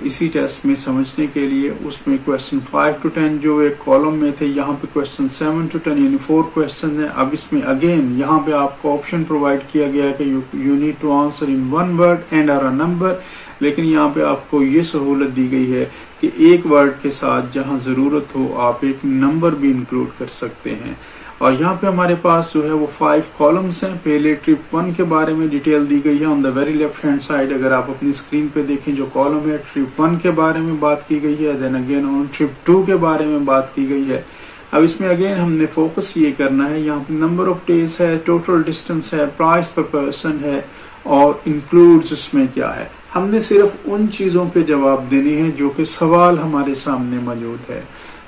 [SPEAKER 1] इसी टेस्ट में समझने के लिए, उसमें क्वेश्चन 5 to 10 जो एक कॉलम में थे, यहाँ पे क्वेश्चन 7 to 10 यानी 4 क्वेश्चन है. अब इसमें अगेन यहाँ पे आपको ऑप्शन प्रोवाइड किया गया है कि you need to answer in 1 word and और अ नंबर, लेकिन यहाँ पे आपको ये सहूलत दी गई है कि एक वर्ड के साथ जहां जरूरत हो आप एक नंबर भी इंक्लूड कर सकते हैं. और यहाँ पे हमारे पास जो है वो 5 कॉलम्स हैं. पहले ट्रिप 1 के बारे में डिटेल दी गई है on the very left hand side. अगर आप अपनी स्क्रीन पे देखें जो कॉलम है, ट्रिप 1 के बारे में बात की गई है. देन अगेन ऑन ट्रिप 2 के बारे में बात की गई है. अब इसमें अगेन हमने फोकस ये करना है, यहाँ पे नंबर ऑफ डेज है, टोटल डिस्टेंस है, प्राइस पर पर्सन है, और इंक्लूड्स इसमें क्या है. हमने सिर्फ उन चीजों के जवाब देने हैं जो कि सवाल हमारे सामने मौजूद है.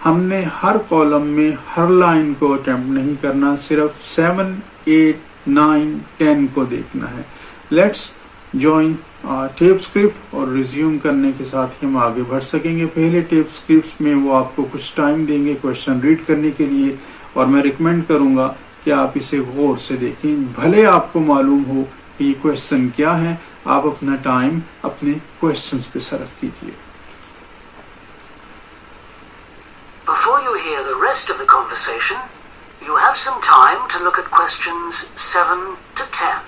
[SPEAKER 1] हमने हर कॉलम में हर लाइन को अटेम्प्ट नहीं करना, सिर्फ 7, 8, 9, 10 को देखना है. लेट्स ज्वाइन टेप स्क्रिप्ट, और रिज्यूम करने के साथ ही हम आगे बढ़ सकेंगे. पहले टेप स्क्रिप्ट में वो आपको कुछ टाइम देंगे क्वेश्चन रीड करने के लिए, और मैं रिकमेंड करूंगा कि आप इसे गौर से देखें. भले आपको मालूम हो कि ये क्वेश्चन क्या है, आप अपना टाइम अपने क्वेश्चंस पे सर्व कीजिए.
[SPEAKER 2] Before you hear the rest of the conversation, you have some time to look at questions 7 to 10.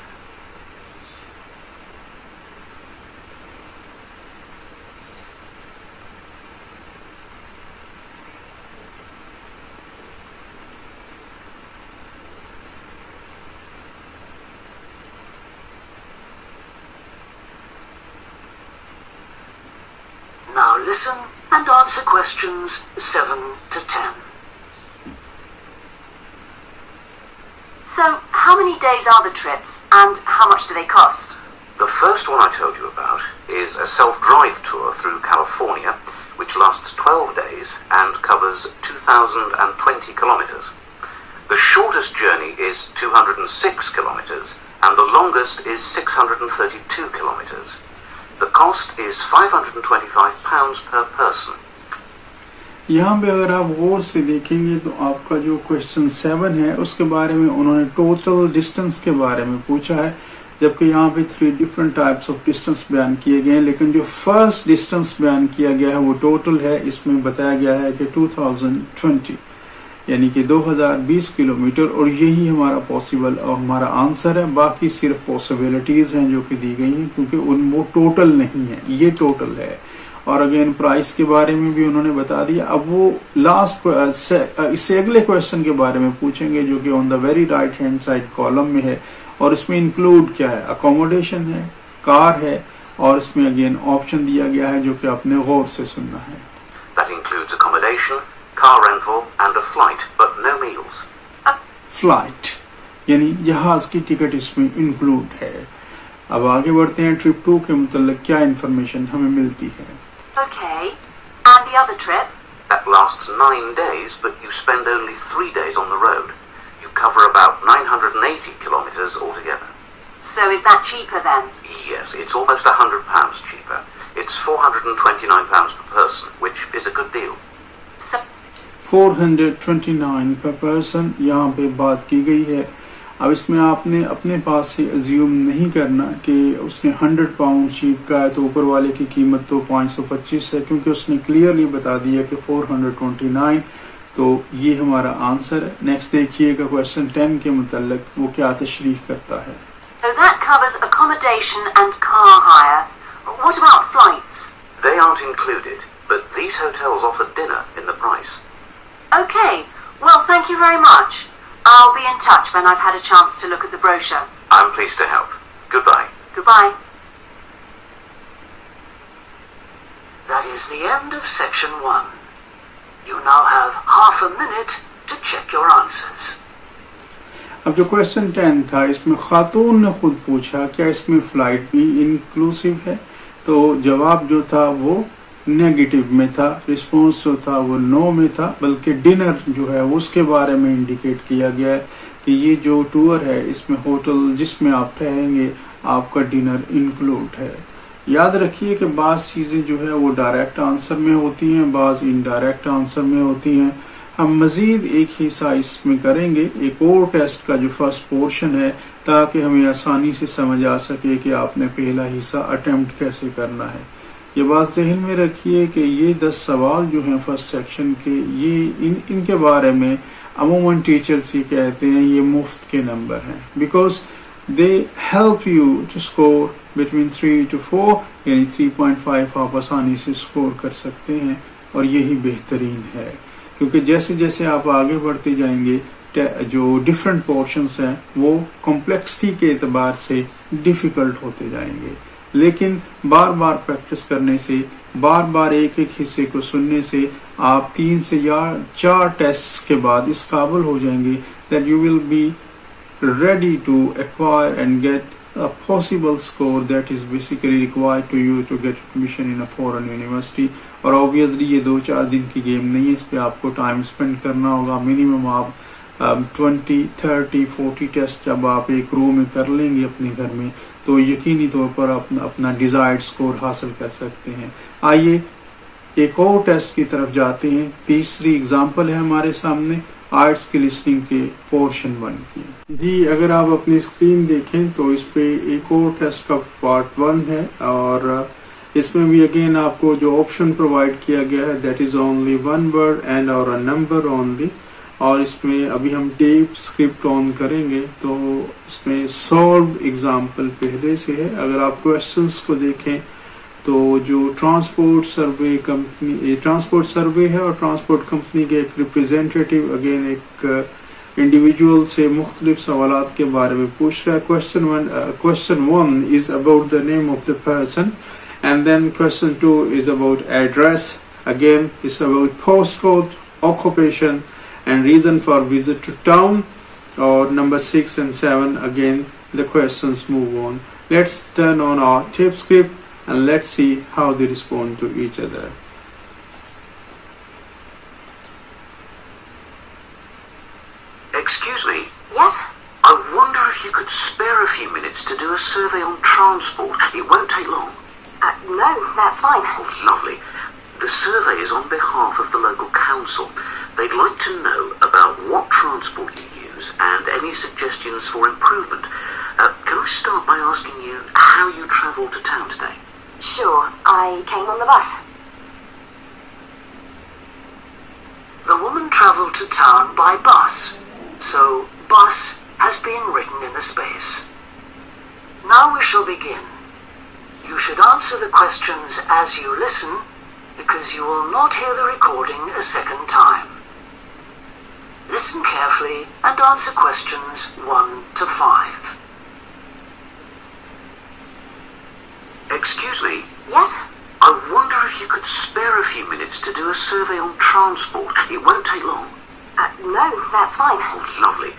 [SPEAKER 2] Now listen and answer questions 7 to 10.
[SPEAKER 4] So, how many days are the trips, and how much do they cost?
[SPEAKER 3] The first one I told you about is a self-drive tour through California, which lasts 12 days and covers 2,020 kilometers. The shortest journey is 206 kilometers, and the longest is 632 kilometers. The cost is £525 per person.
[SPEAKER 1] यहाँ पे अगर आप गौर से देखेंगे तो आपका जो question 7 है उसके बारे में उन्होंने टोटल डिस्टेंस के बारे में पूछा है, जबकि यहाँ पे 3 डिफरेंट टाइप्स ऑफ डिस्टेंस बयान किए गए हैं. लेकिन जो फर्स्ट डिस्टेंस बयान किया गया है वो टोटल है. इसमें बताया गया है कि 2020 यानी कि 2020 किलोमीटर, और यही हमारा पॉसिबल और हमारा आंसर है. बाकी सिर्फ पॉसिबिलिटीज हैं जो कि दी गई हैं, क्योंकि वो टोटल नहीं है, ये टोटल है. और अगेन प्राइस के बारे में भी उन्होंने बता दिया. अब वो लास्ट इससे अगले क्वेश्चन के बारे में पूछेंगे जो कि on the very right hand side column में है, और इसमें इंक्लूड क्या है, अकोमोडेशन है, कार है, और इसमें अगेन ऑप्शन दिया गया है जो कि आपने गौर से सुनना है.
[SPEAKER 3] That includes accommodation, car rental and a flight, but no meals.
[SPEAKER 1] Flight यानी जहाज की टिकट इसमें इंक्लूड है. अब आगे बढ़ते हैं. ट्रिप 2 के मुताल्लिक क्या इंफॉर्मेशन हमें मिलती है.
[SPEAKER 4] Okay, and the other trip?
[SPEAKER 3] That lasts 9 days, but you spend only 3 days on the road. You cover about 980 kilometers altogether.
[SPEAKER 4] So is that cheaper then?
[SPEAKER 3] Yes, it's almost £100 cheaper. It's £429 per person, which is a good deal.
[SPEAKER 1] 429 per person यहाँ पे बात की गई है. अब इसमें आपने अपने पास से अज्यूम नहीं करना कि उसने 100 पाउंड चीप का है तो ऊपर वाले की कीमत तो 525 है, क्योंकि उसने क्लियरली बता दिया कि 429. तो ये हमारा आंसर है. नेक्स्ट देखिएगा क्वेश्चन 10 के मुताल्लिक वो क्या तशरीह करता है.
[SPEAKER 4] So that covers accommodation and car hire. What about flights?
[SPEAKER 3] They aren't included, but These hotels offer dinner in the price.
[SPEAKER 4] Okay, well, thank you very much. I'll be in touch when I've had a chance to look at the brochure.
[SPEAKER 3] I'm pleased to help. Goodbye.
[SPEAKER 4] Goodbye.
[SPEAKER 2] That is the end of section 1. You now have half a minute to check your answers.
[SPEAKER 1] अब जो question 10 था, इसमें खातून ने खुद पूछा क्या इसमें flight भी इंक्लूसिव है, तो जवाब जो था वो नेगेटिव में था, रिस्पॉन्स जो था वो नो में था, बल्कि डिनर जो है उसके बारे में इंडिकेट किया गया है कि ये जो टूर है इसमें होटल जिसमें आप ठहरेंगे आपका डिनर इंक्लूड है। याद रखिए कि बाज़ चीज़ें जो है वो डायरेक्ट आंसर में होती हैं, बाज़ इनडायरेक्ट आंसर में होती हैं। हम मज़ीद एक हिस्सा इसमें करेंगे, एक और टेस्ट का जो फर्स्ट पोर्शन है, ताकि हमें आसानी से समझ आ सके कि आपने पहला हिस्सा अटेम्प्ट कैसे करना है। ये बात जहन में रखिए कि ये 10 सवाल जो हैं फर्स्ट सेक्शन के, ये इनके बारे में अमूमन टीचर्स ये कहते हैं ये मुफ्त के नंबर हैं, because they help you to score between 3 to 4, यानी 3.5 आप आसानी से स्कोर कर सकते हैं, और यही बेहतरीन है क्योंकि जैसे जैसे आप आगे बढ़ते जाएंगे जो डिफरेंट पोर्शंस हैं वो कॉम्प्लेक्सिटी के एतबार से डिफ़िकल्ट होते जाएंगे, लेकिन बार बार प्रैक्टिस करने से, बार बार एक एक हिस्से को सुनने से आप 3 से या 4 टेस्ट्स के बाद इस काबिल हो जाएंगे that you will be ready to acquire and get a possible score that is basically required to you to get admission in a foreign university. और obviously ये 2-4 दिन की गेम नहीं है, इस पे आपको टाइम स्पेंड करना होगा। मिनिमम आप 20, 30, 40 टेस्ट जब आप एक रो में कर लेंगे अपने घर में, तो यकीनी तौर पर अपना डिजायर्ड स्कोर हासिल कर सकते हैं। आइए एक और टेस्ट की तरफ जाते हैं। तीसरी एग्जाम्पल है हमारे सामने आर्ट्स की लिसनिंग के पोर्शन 1 की। जी अगर आप अपनी स्क्रीन देखें तो इस पे एक और टेस्ट का पार्ट 1 है, और इसमें भी अगेन आपको जो ऑप्शन प्रोवाइड किया गया है that is only 1 word and और अ नंबर ओनली, और इसमें अभी हम टेप स्क्रिप्ट ऑन करेंगे तो इसमें सॉल्व एग्जाम्पल पहले से है। अगर आप क्वेश्चंस को देखें तो जो ट्रांसपोर्ट सर्वे है और ट्रांसपोर्ट कंपनी के एक रिप्रेजेंटेटिव अगेन एक इंडिविजुअल से मुख्तलिफ सवालात के बारे में पूछ रहा है। Question 1 is about the name of the person, and then question 2 is about address, again is about postcode, occupation and reason for visit to town, or number 6 and 7 again the questions move on. Let's turn on our tape script and let's see how they respond to each other.
[SPEAKER 3] Excuse me,
[SPEAKER 4] Yes?
[SPEAKER 3] I wonder if you could spare a few minutes to do a survey on transport. It won't take long.
[SPEAKER 4] No, that's fine.
[SPEAKER 3] Oh, lovely. The survey is on behalf of the local council. They'd like to know about what transport you use and any suggestions for improvement. Can I start by asking you how you travelled to town today?
[SPEAKER 4] Sure, I came on the bus.
[SPEAKER 2] The woman travelled to town by bus, so bus has been written in the space. Now we shall begin. You should answer the questions as you listen, because you will not hear the recording a second time. Listen carefully and answer questions 1 to 5.
[SPEAKER 3] Excuse me,
[SPEAKER 4] Yes?
[SPEAKER 3] I wonder if you could spare a few minutes to do a survey on transport. It won't take long.
[SPEAKER 4] No, that's fine.
[SPEAKER 3] Oh, lovely.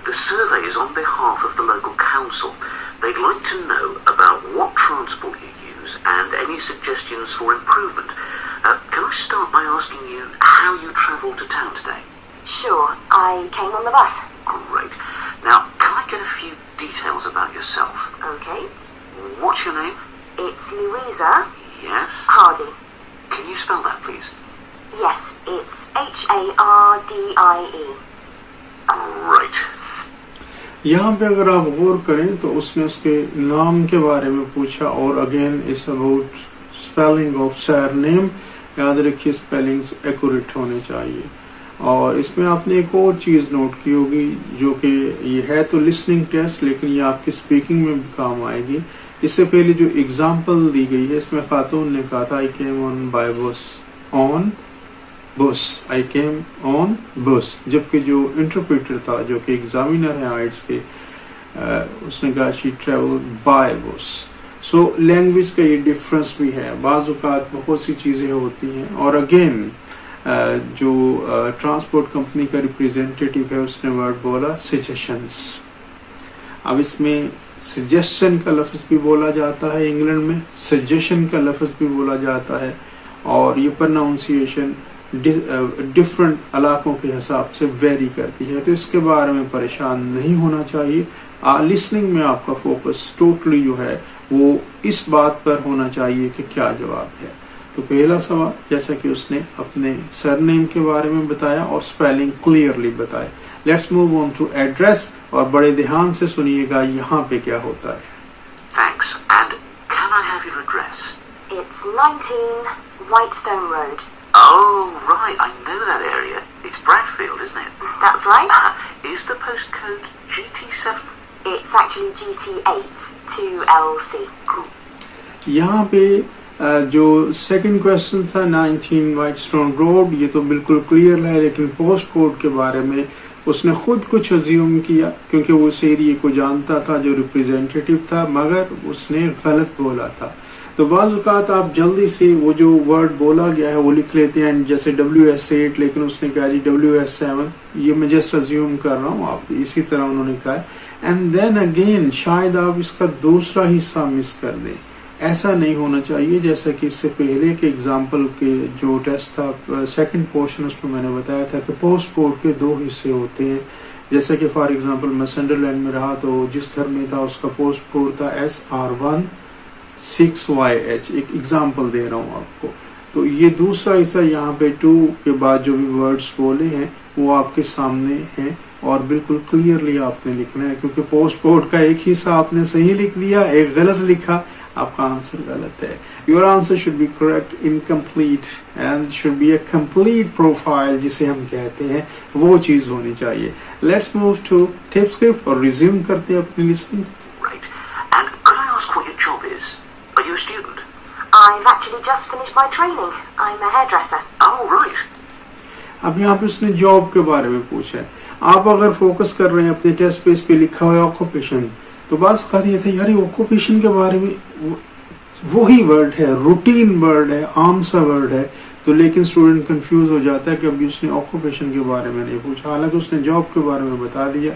[SPEAKER 3] The survey is on behalf of the local council. They'd like to know about what transport you use and any suggestions for improvement. Can I start by asking you how you travelled to town today?
[SPEAKER 4] Sure, I came on the bus.
[SPEAKER 3] Great. Now, can I get a few details about yourself?
[SPEAKER 4] Okay.
[SPEAKER 3] What's your name?
[SPEAKER 4] It's Louisa
[SPEAKER 3] Yes?
[SPEAKER 4] Hardy.
[SPEAKER 3] Can you spell that, please?
[SPEAKER 4] Yes, it's Hardie.
[SPEAKER 3] Great.
[SPEAKER 1] यहाँ पे अगर आप गौर करें तो उसने उसके नाम के बारे में पूछा, और अगेन इस अबाउट स्पेलिंग ऑफ सरनेम। याद रखिए स्पेलिंग्स एक्यूरेट होने चाहिए। और इसमें आपने एक और चीज़ नोट की होगी जो कि ये है तो लिसनिंग टेस्ट, लेकिन ये आपकी स्पीकिंग में भी काम आएगी। इससे पहले जो एग्जाम्पल दी गई है इसमें खातून ने कहा था आई केम ऑन बाय बस, on bus, I came on bus. जबकि जो इंटरप्रेटर था, जो कि एग्जामिनर है आइट्स के, उसने कहा she traveled by bus. So language का ये डिफरेंस भी है, बाज़ औक़ात बहुत सी चीज़ें होती हैं. और अगेन जो ट्रांसपोर्ट कंपनी का रिप्रेजेंटेटिव है उसने वर्ड बोला सजेशंस. अब इसमें सजेशन का लफ्ज़ भी बोला जाता है इंग्लैंड में, सजेशन का लफ्ज़ भी बोला जाता है, और ये प्रोनाउंसिएशन डिफरेंट इलाकों के हिसाब से वेरी करती है. तो इसके बारे में परेशान नहीं होना चाहिए. लिसनिंग में आपका फोकस टोटली जो है वो इस बात पर होना चाहिए कि क्या जवाब है. तो पहला सवाल, जैसा कि उसने अपने सरनेम के बारे में बताया और स्पेलिंग क्लियरली बताया. Let's move on to address, और बड़े ध्यान से सुनिएगा यहाँ पे क्या होता है.
[SPEAKER 3] Thanks. And can I have your address?
[SPEAKER 4] It's 19 Whitestone Road.
[SPEAKER 3] Oh, right. I know that area. It's Bradfield, isn't it?
[SPEAKER 4] That's right.
[SPEAKER 3] Is the postcode GT7?
[SPEAKER 4] It's actually GT8 2LC.
[SPEAKER 1] यहाँ पे जो सेकंड क्वेश्चन था 19 वाइटस्टोन road, ये तो बिल्कुल clear है, लेकिन post code के बारे में उसने खुद कुछ अज्यूम किया क्योंकि वो उस एरिया को जानता था जो रिप्रेजेंटेटिव था, मगर उसने गलत बोला था. तो बाज़ औक़ात आप जल्दी से वो जो वर्ड बोला गया है वो लिख लेते हैं, जैसे WS8, लेकिन उसने कहा जी WS7. ये मैं जस्ट अज्यूम कर रहा हूँ, आप इसी तरह उन्होंने कहा. एंड देन अगेन शायद आप इसका दूसरा हिस्सा मिस कर दें. ऐसा नहीं होना चाहिए. जैसा कि इससे पहले के एग्जाम्पल के जो टेस्ट था सेकंड पोर्शन, उसमें मैंने बताया था कि पोस्ट कोड के दो हिस्से होते हैं. जैसा कि फॉर एग्जांपल मैं संडरलैंड में रहा तो जिस घर में था उसका पोस्ट कोड था SR1 6YH. एक एग्जाम्पल दे रहा हूँ आपको. तो ये दूसरा हिस्सा यहाँ पे 2 के बाद जो भी वर्ड्स बोले हैं वो आपके सामने हैं, और बिल्कुल क्लियरली आपने लिखना है, क्योंकि पोस्ट कोड का एक हिस्सा आपने सही लिख दिया, एक गलत लिखा, आपका आंसर गलत है. Your answer should be correct, incomplete, and should be a complete profile जिसे हम कहते हैं, वो चीज होनी चाहिए. Let's move to tape script और रिज्यूम करते हैं अपनी listening.
[SPEAKER 3] Right. And could I ask what your job is? Are you a student?
[SPEAKER 4] I've actually just finished my training. I'm a hairdresser.
[SPEAKER 3] Oh, right.
[SPEAKER 1] अब यहाँ पे उसने job के बारे में पूछा है. आप अगर फोकस कर रहे हैं अपने टेस्ट पेज पे लिखा हुआ ऑक्यूपेशन, तो बात कहती है यार ये ऑक्यूपेशन के बारे में वही वर्ड है, रूटीन वर्ड है, आम सा वर्ड है. तो लेकिन स्टूडेंट कंफ्यूज हो जाता है कि अभी उसने ऑक्यूपेशन के बारे में नहीं पूछा, हालांकि उसने जॉब के बारे में बता दिया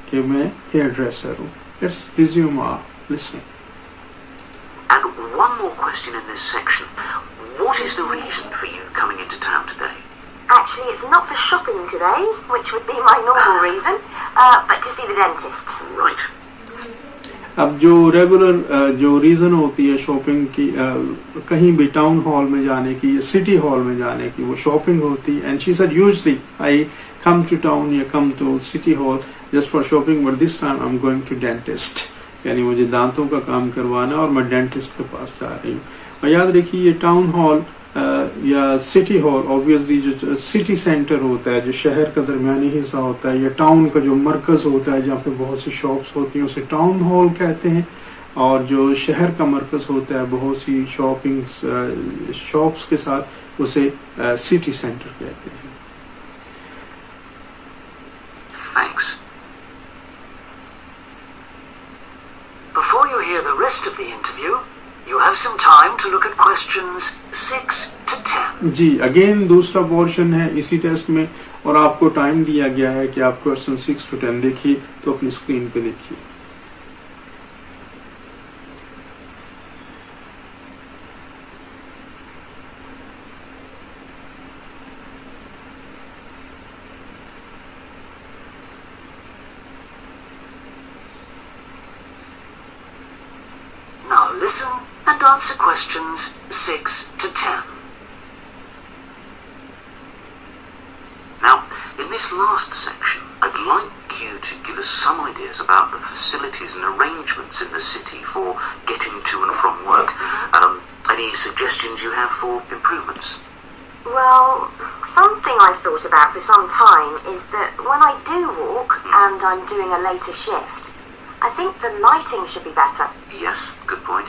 [SPEAKER 1] कि मैं हेयर ड्रेसर हूँ. Let's resume our listening.
[SPEAKER 3] And one more question in this section. What is the reason for you coming into town today?
[SPEAKER 4] Actually, it's not for shopping today, which would be my normal reason, but to see the dentist.
[SPEAKER 3] Right.
[SPEAKER 1] अब जो regular जो reason होती है shopping की, कहीं भी town hall में जाने की या सिटी हॉल में जाने की, वो शॉपिंग होती है. And she said usually I come to town या come to city hall just for shopping, but this time I am going to dentist. यानी मुझे दांतों का काम करवाना और मैं डेंटिस्ट के पास जा रही हूँ. और याद रखिए ये टाउन हॉल या सिटी हॉल ऑब्वियसली जो सिटी सेंटर होता है, जो शहर का दरमियानी हिस्सा होता है, या टाउन का जो मरकज होता है जहाँ पे बहुत सी शॉप्स होती हैं उसे टाउन हॉल कहते हैं. और जो शहर का मरकज होता है बहुत सी शॉप्स के साथ, उसे सिटी सेंटर कहते हैं.
[SPEAKER 3] Thanks.
[SPEAKER 2] Before you hear the rest of the interview, you have some time to look at questions 6 to 10.
[SPEAKER 1] Ji again दूसरा पोर्शन है इसी टेस्ट में, और आपको टाइम दिया गया है कि आप क्वेश्चन 6 to 10 देखिए. तो अपनी स्क्रीन पे देखिए.
[SPEAKER 2] Now listen and answer questions 6 to 10.
[SPEAKER 3] Now, in this last section, I'd like you to give us some ideas about the facilities and arrangements in the city for getting to and from work. Any suggestions you have for improvements?
[SPEAKER 4] Well, something I've thought about for some time is that when I do walk and I'm doing a later shift, I think the lighting should be better.
[SPEAKER 3] Yes, good point.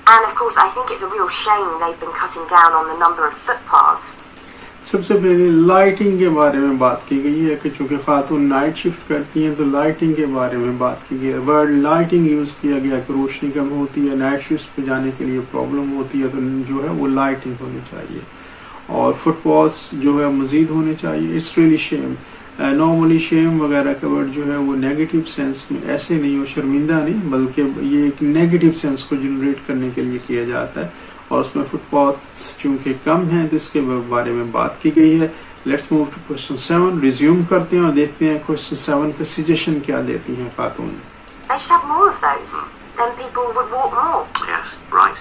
[SPEAKER 4] And of course, I think it's a real shame they've been cutting down on the number of footpaths.
[SPEAKER 1] सबसे पहले lighting के बारे में बात की गई है कि चूंकि खातून नाइट शिफ्ट करती हैं तो लाइटिंग के बारे में बात की गई है। वर्ड लाइटिंग यूज़ किया गया कि रोशनी कम होती है, नाइट शिफ्ट पे जाने के लिए प्रॉब्लम होती है, तो जो है वो लाइटिंग होनी चाहिए। और फुटबॉल्स जो है मज़ीद होने चाहिए। It's really shame, normally shame वगैरह का वर्ड जो है वो नेगेटिव सेंस में ऐसे नहीं हो, शर्मिंदा नहीं, बल्कि ये एक नेगेटिव सेंस को जनरेट करने के लिए किया जाता है। और उसमें फुटबॉल चूंकि कम है तो इसके बारे में बात की गई है। Let's move to question 7। Resume करते हैं और देखते हैं क्वेश्चन 7 का सजेशन क्या देती हैं खातून।
[SPEAKER 4] They should have more of those. Then people would walk more.
[SPEAKER 3] Yes, right.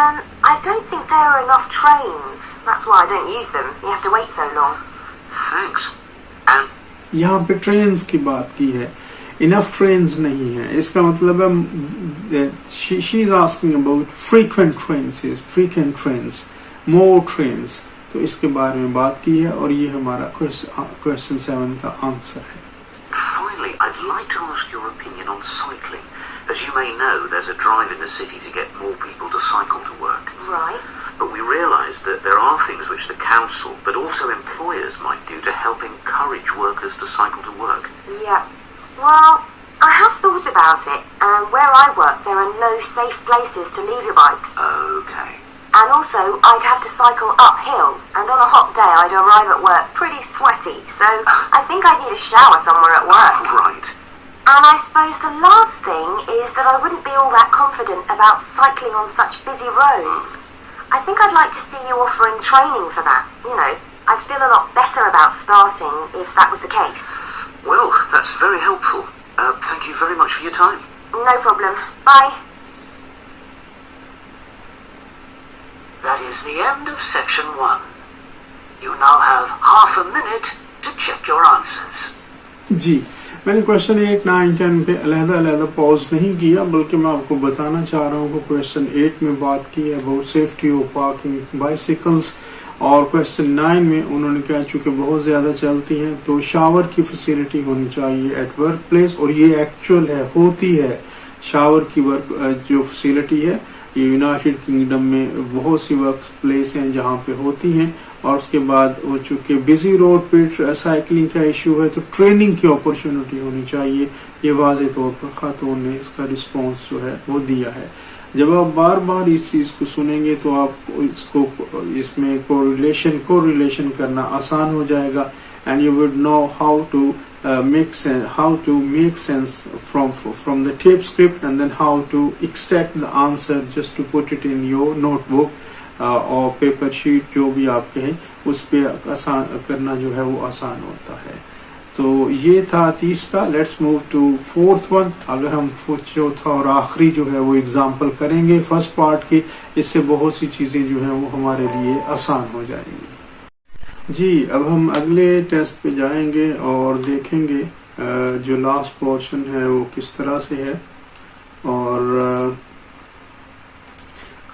[SPEAKER 4] And I don't think there are enough trains. That's why I don't use them. You have to wait so long.
[SPEAKER 3] Thanks. And
[SPEAKER 1] यहाँ पे trains की बात की है, enough trains नहीं है। इसका मतलब है she is asking about frequent trains, more trains. तो इसके बारे में बात की है और ये हमारा क्वेश्चन 7 का आंसर है।
[SPEAKER 3] finally, I'd like to ask your opinion on cycling. As you may know, there's a drive in the city to get more people to cycle to work.
[SPEAKER 4] Right.
[SPEAKER 3] But we realise that there are things which the council, but also employers, might do to help encourage workers to cycle to work.
[SPEAKER 4] Yeah. Well, I have thought about it, and where I work there are no safe places to leave your bikes.
[SPEAKER 3] Okay.
[SPEAKER 4] And also, I'd have to cycle uphill, and on a hot day I'd arrive at work pretty sweaty, so I think I need a shower somewhere at work.
[SPEAKER 3] Right.
[SPEAKER 4] And I suppose the last thing is that I wouldn't be all that confident about cycling on such busy roads. I think I'd like to see you offering training for that. You know, I'd feel a lot better about starting if that was the case.
[SPEAKER 3] Well, that's very helpful. Thank you very much for your time.
[SPEAKER 4] No problem. Bye.
[SPEAKER 2] That is the end of section 1. You now have half a minute to check your answers.
[SPEAKER 1] जी, मैंने question 8, 9, 10 पे अलग-अलग pause नहीं किया, बल्कि मैं आपको बताना चाह रहा हूँ कि क्वेश्चन 8 में बात की है about safety of parking bicycles, और क्वेश्चन 9 में उन्होंने कहा चूँकि बहुत ज़्यादा चलती हैं तो शावर की फैसिलिटी होनी चाहिए एट वर्क प्लेस, और ये एक्चुअल है, होती है शावर की वर्क जो फैसिलिटी है ये यूनाइटेड किंगडम में बहुत सी वर्क प्लेस हैं जहाँ पे होती हैं। और उसके बाद वो चूँकि बिजी रोड पे साइकिलिंग का इशू है तो ट्रेनिंग की अपॉर्चुनिटी होनी चाहिए। ये वाज़ेह तौर पर खातून ने इसका रिस्पॉन्स जो है वो दिया है। जब आप बार बार इस चीज़ को सुनेंगे तो आप इसको इसमें कोरिलेशन करना आसान हो जाएगा, and you would know how to make sense from the tape script, and then how to extract the answer just to put it in your notebook और पेपर शीट जो भी आप कहें उस पे आसान करना जो है वो आसान होता है। तो ये था तीसरा। Let's move to fourth one. अगर हम चौथा और आखिरी जो है वो एग्जाम्पल करेंगे फर्स्ट पार्ट की, इससे बहुत सी चीज़ें जो हैं वो हमारे लिए आसान हो जाएंगी। जी, अब हम अगले टेस्ट पे जाएंगे और देखेंगे जो लास्ट पोर्शन है वो किस तरह से है। और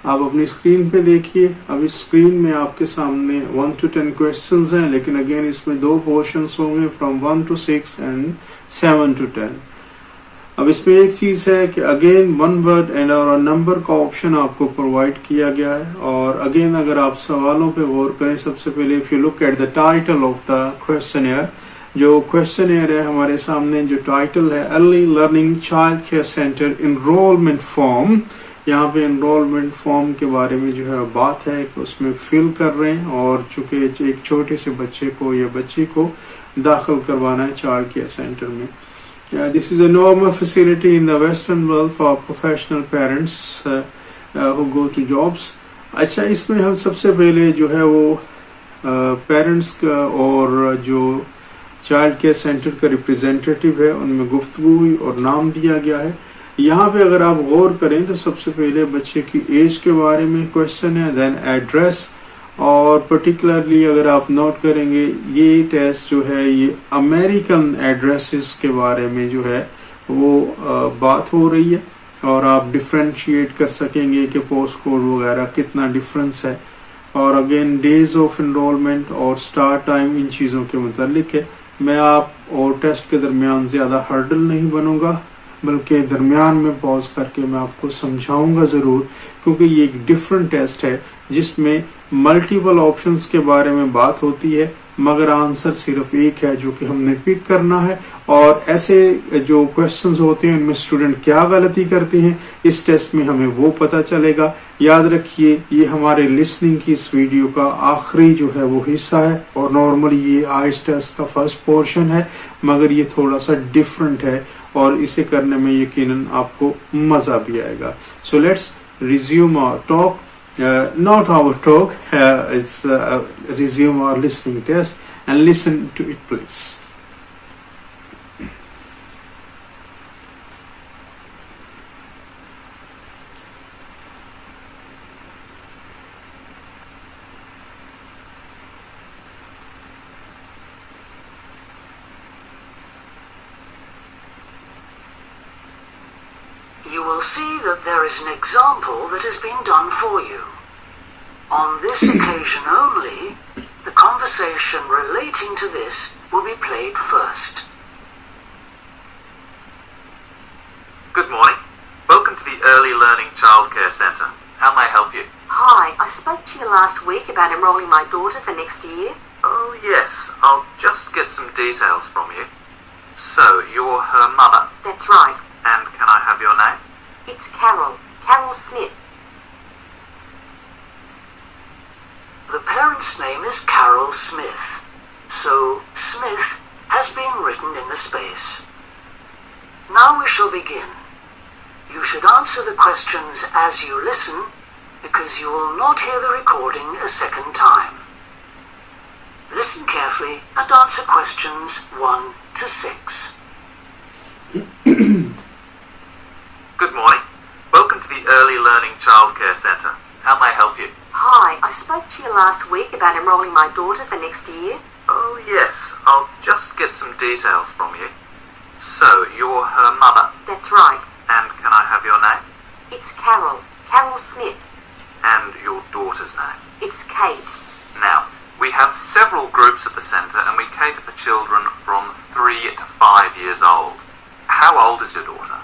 [SPEAKER 1] आप अपनी स्क्रीन पे देखिए। अब इस स्क्रीन में आपके सामने 1 to 10 क्वेश्चंस हैं, लेकिन अगेन इसमें 2 पोर्शंस होंगे फ्रॉम 1 to 6 एंड 7 to 10। अब इसमें एक चीज़ है कि अगेन 1 वर्ड एंड और नंबर का ऑप्शन आपको प्रोवाइड किया गया है। और अगेन अगर आप सवालों पे गौर करें, सबसे पहले if you look at the title of the questionnaire, जो क्वेश्चनएयर है हमारे सामने जो टाइटल है early learning child care centre enrolment form, यहाँ पे इनरोलमेंट फॉर्म के बारे में जो है बात है कि उसमें फिल कर रहे हैं और चूंकि एक छोटे से बच्चे को या बच्ची को दाखिल करवाना है चाइल्ड केयर सेंटर में। This is a normal facility in the western world for professional parents who go to jobs. अच्छा, इसमें हम सबसे पहले जो है वो पेरेंट्स का और जो चाइल्ड केयर सेंटर का रिप्रेजेंटेटिव है उनमें गुफ्तगू हुई और नाम दिया गया है। यहाँ पे अगर आप गौर करें तो सबसे पहले बच्चे की एज के बारे में क्वेश्चन है, देन एड्रेस, और पर्टिकुलरली अगर आप नोट करेंगे ये टेस्ट जो है ये अमेरिकन एड्रेसेस के बारे में जो है वो बात हो रही है, और आप डिफ्रेंशिएट कर सकेंगे कि पोस्ट कोड वगैरह कितना डिफरेंस है। और अगेन डेज ऑफ इनरोलमेंट और स्टार्ट टाइम इन चीज़ों के मुतालिक है। मैं आप और टेस्ट के दरमियान ज़्यादा हर्डल नहीं बनूंगा, बल्कि दरमियान में पॉज करके मैं आपको समझाऊंगा ज़रूर, क्योंकि ये एक डिफरेंट टेस्ट है जिसमें मल्टीपल ऑप्शंस के बारे में बात होती है, मगर आंसर सिर्फ एक है जो कि हमने पिक करना है। और ऐसे जो क्वेश्चंस होते हैं उनमें स्टूडेंट क्या गलती करते हैं, इस टेस्ट में हमें वो पता चलेगा। याद रखिए, ये हमारे लिसनिंग की इस वीडियो का आखिरी जो है वो हिस्सा है, और नॉर्मली ये आइल्स टेस्ट का फर्स्ट पोर्शन है, मगर ये थोड़ा सा डिफरेंट है और इसे करने में यकीनन आपको मजा भी आएगा। So let's resume our talk, not our talk, it's resume our listening test and listen to it please.
[SPEAKER 2] You will see that there is an example that has been done for you. On this occasion only, the conversation relating to this will be played first.
[SPEAKER 3] Good morning. Welcome to the Early Learning Childcare Centre. How may I help you?
[SPEAKER 4] Hi, I spoke to you last week about enrolling my daughter for next year.
[SPEAKER 3] Oh, yes. I'll just get some details from you. So, you're her mother,
[SPEAKER 4] That's right.
[SPEAKER 3] and can I have your name?
[SPEAKER 4] It's Carol. Carol Smith.
[SPEAKER 2] The parent's name is Carol Smith, so Smith has been written in the space. Now we shall begin. You should answer the questions as you listen, because you will not hear the recording a second time. Listen carefully and answer questions 1 to 6.
[SPEAKER 3] Good morning. Welcome to the Early Learning Childcare Centre. How may I help you?
[SPEAKER 4] Hi, I spoke to you last week about enrolling my daughter for next year.
[SPEAKER 3] Oh, yes. I'll just get some details from you. So, you're her mother,
[SPEAKER 4] That's right.
[SPEAKER 3] and can I have your name?
[SPEAKER 4] It's Carol. Carol Smith.
[SPEAKER 3] And your daughter's name?
[SPEAKER 4] It's Kate.
[SPEAKER 3] Now, we have several groups at the centre and we cater for children from 3 to 5 years old. How old is your daughter?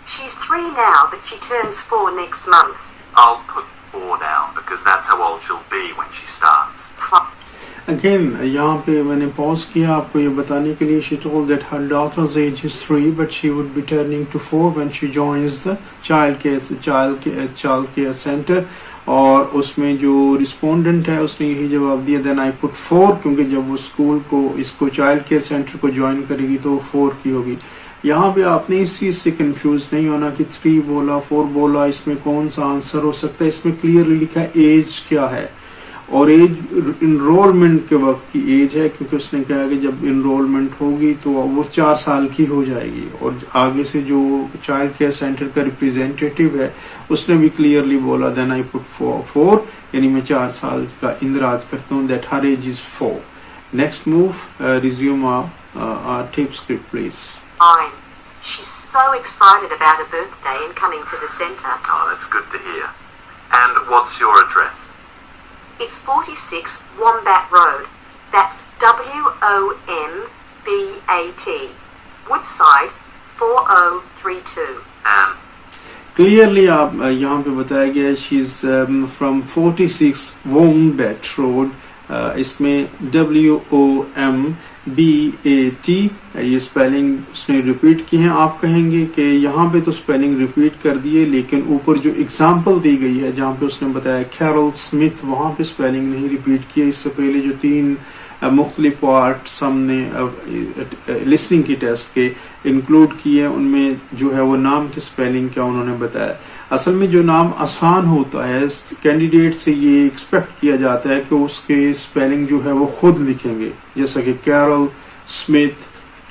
[SPEAKER 4] She's 3 now, but she turns 4 next month.
[SPEAKER 3] I'll put 4 down because that's how old she'll be when she starts.
[SPEAKER 1] Again, यहाँ पे मैंने pause किया आपको ये बताने के लिए. She told that her daughter's age is 3, but she would be turning to 4 when she joins the child care center. और उसमें जो रिस्पोंडेंट है उसने यही जवाब दिया, देन आई पुट 4, क्योंकि जब वो स्कूल को इसको चाइल्ड केयर सेंटर को ज्वाइन करेगी तो 4 की होगी. यहाँ पे आपने इस चीज से कंफ्यूज नहीं होना कि 3 बोला 4 बोला, इसमें कौन सा आंसर हो सकता है. इसमें क्लियरली लिखा है एज क्या है, और एज इनरोलमेंट के वक्त की एज है, क्योंकि उसने कहा कि जब इनरोलमेंट होगी तो वो 4 साल की हो जाएगी. और आगे से जो चाइल्ड केयर सेंटर का रिप्रेजेंटेटिव है उसने भी क्लियरली बोला देन आई पुट 4, यानी मैं 4 साल का इंदराज करता हूँ, that her age is 4. Next move, resume tape script please.
[SPEAKER 4] Fine. She's so excited about her birthday and coming to the centre.
[SPEAKER 3] Oh, that's good to hear. And what's your address?
[SPEAKER 4] It's 46 Wombat Road. That's WOMBAT. Woodside 4032.
[SPEAKER 3] And
[SPEAKER 1] clearly आप यहाँ पे बताया गया है she is from 46 वोम्बैट road. इसमें WOMBAT ये spelling उसने repeat की है. आप कहेंगे कि यहाँ पे तो स्पेलिंग रिपीट कर दिए, लेकिन ऊपर जो एग्जाम्पल दी गई है जहाँ पे उसने बताया कैरल स्मिथ, वहाँ पे स्पेलिंग नहीं रिपीट की. इससे पहले जो 3 मुख्तलिफ पार्ट्स हमने लिसनिंग की टेस्ट के इंक्लूड किए, उनमें जो है वो नाम की स्पेलिंग क्या उन्होंने बताया. असल में जो नाम आसान होता है कैंडिडेट से ये एक्सपेक्ट किया जाता है कि उसके स्पेलिंग जो है वो खुद लिखेंगे, जैसा कि कैरल, स्मिथ,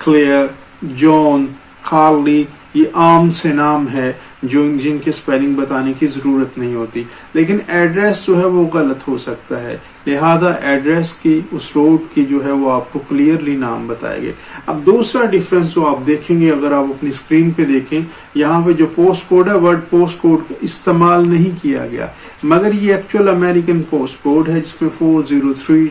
[SPEAKER 1] क्लेयर, जॉन, कार्ली, ये आम से नाम है जो जिनके स्पेलिंग बताने की जरूरत नहीं होती. लेकिन एड्रेस जो है वो गलत हो सकता है. لہذا ایڈریس کی اس روڈ کی جو ہے وہ آپ کو کلیئرلی نام بتائے گے. اب دوسرا ڈیفرنس جو آپ دیکھیں گے اگر آپ اپنی اسکرین پہ دیکھیں, یہاں پہ جو پوسٹ کوڈ ہے ورڈ پوسٹ کوڈ کا استعمال نہیں کیا گیا, مگر یہ ایکچوئل امریکن پوسٹ کوڈ ہے جس میں 4032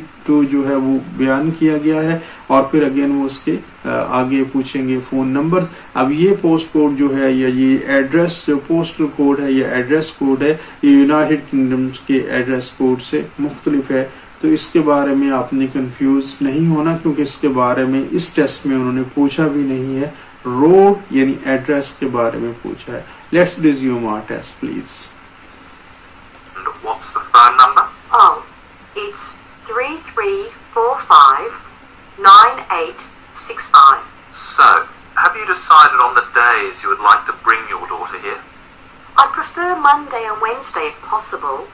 [SPEAKER 1] جو ہے وہ بیان کیا گیا ہے, اور پھر اگین وہ اس کے آگے پوچھیں گے فون نمبر. اب یہ پوسٹ کوڈ جو ہے یا یہ ایڈریس جو پوسٹل کوڈ ہے یا ایڈریس کوڈ ہے یہ یونائٹڈ کنگڈم کے ایڈریس کوڈ سے مختلف ہے, تو اس کے بارے میں آپ نے کنفیوز نہیں ہونا کیونکہ اس کے بارے میں اس ٹیسٹ میں انہوں نے پوچھا بھی نہیں ہے. روڈ یعنی ایڈریس کے بارے میں پوچھا ہے. Let's resume our test please.
[SPEAKER 3] What's the phone number?
[SPEAKER 4] Oh, it's 33459865.
[SPEAKER 3] So, have you decided on the days you would like to bring your daughter here?
[SPEAKER 4] I prefer Monday and Wednesday if possible.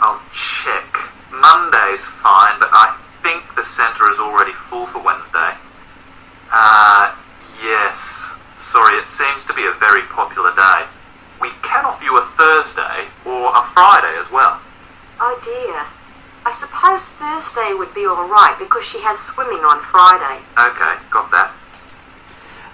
[SPEAKER 3] I'll check. Monday's fine, but I think the centre is already full for Wednesday. Yes. Sorry, it seems to be a very popular day. We can offer you a Thursday or a Friday as well.
[SPEAKER 4] Oh dear. I suppose Thursday would be all right because she has swimming on Friday.
[SPEAKER 3] Okay, got that.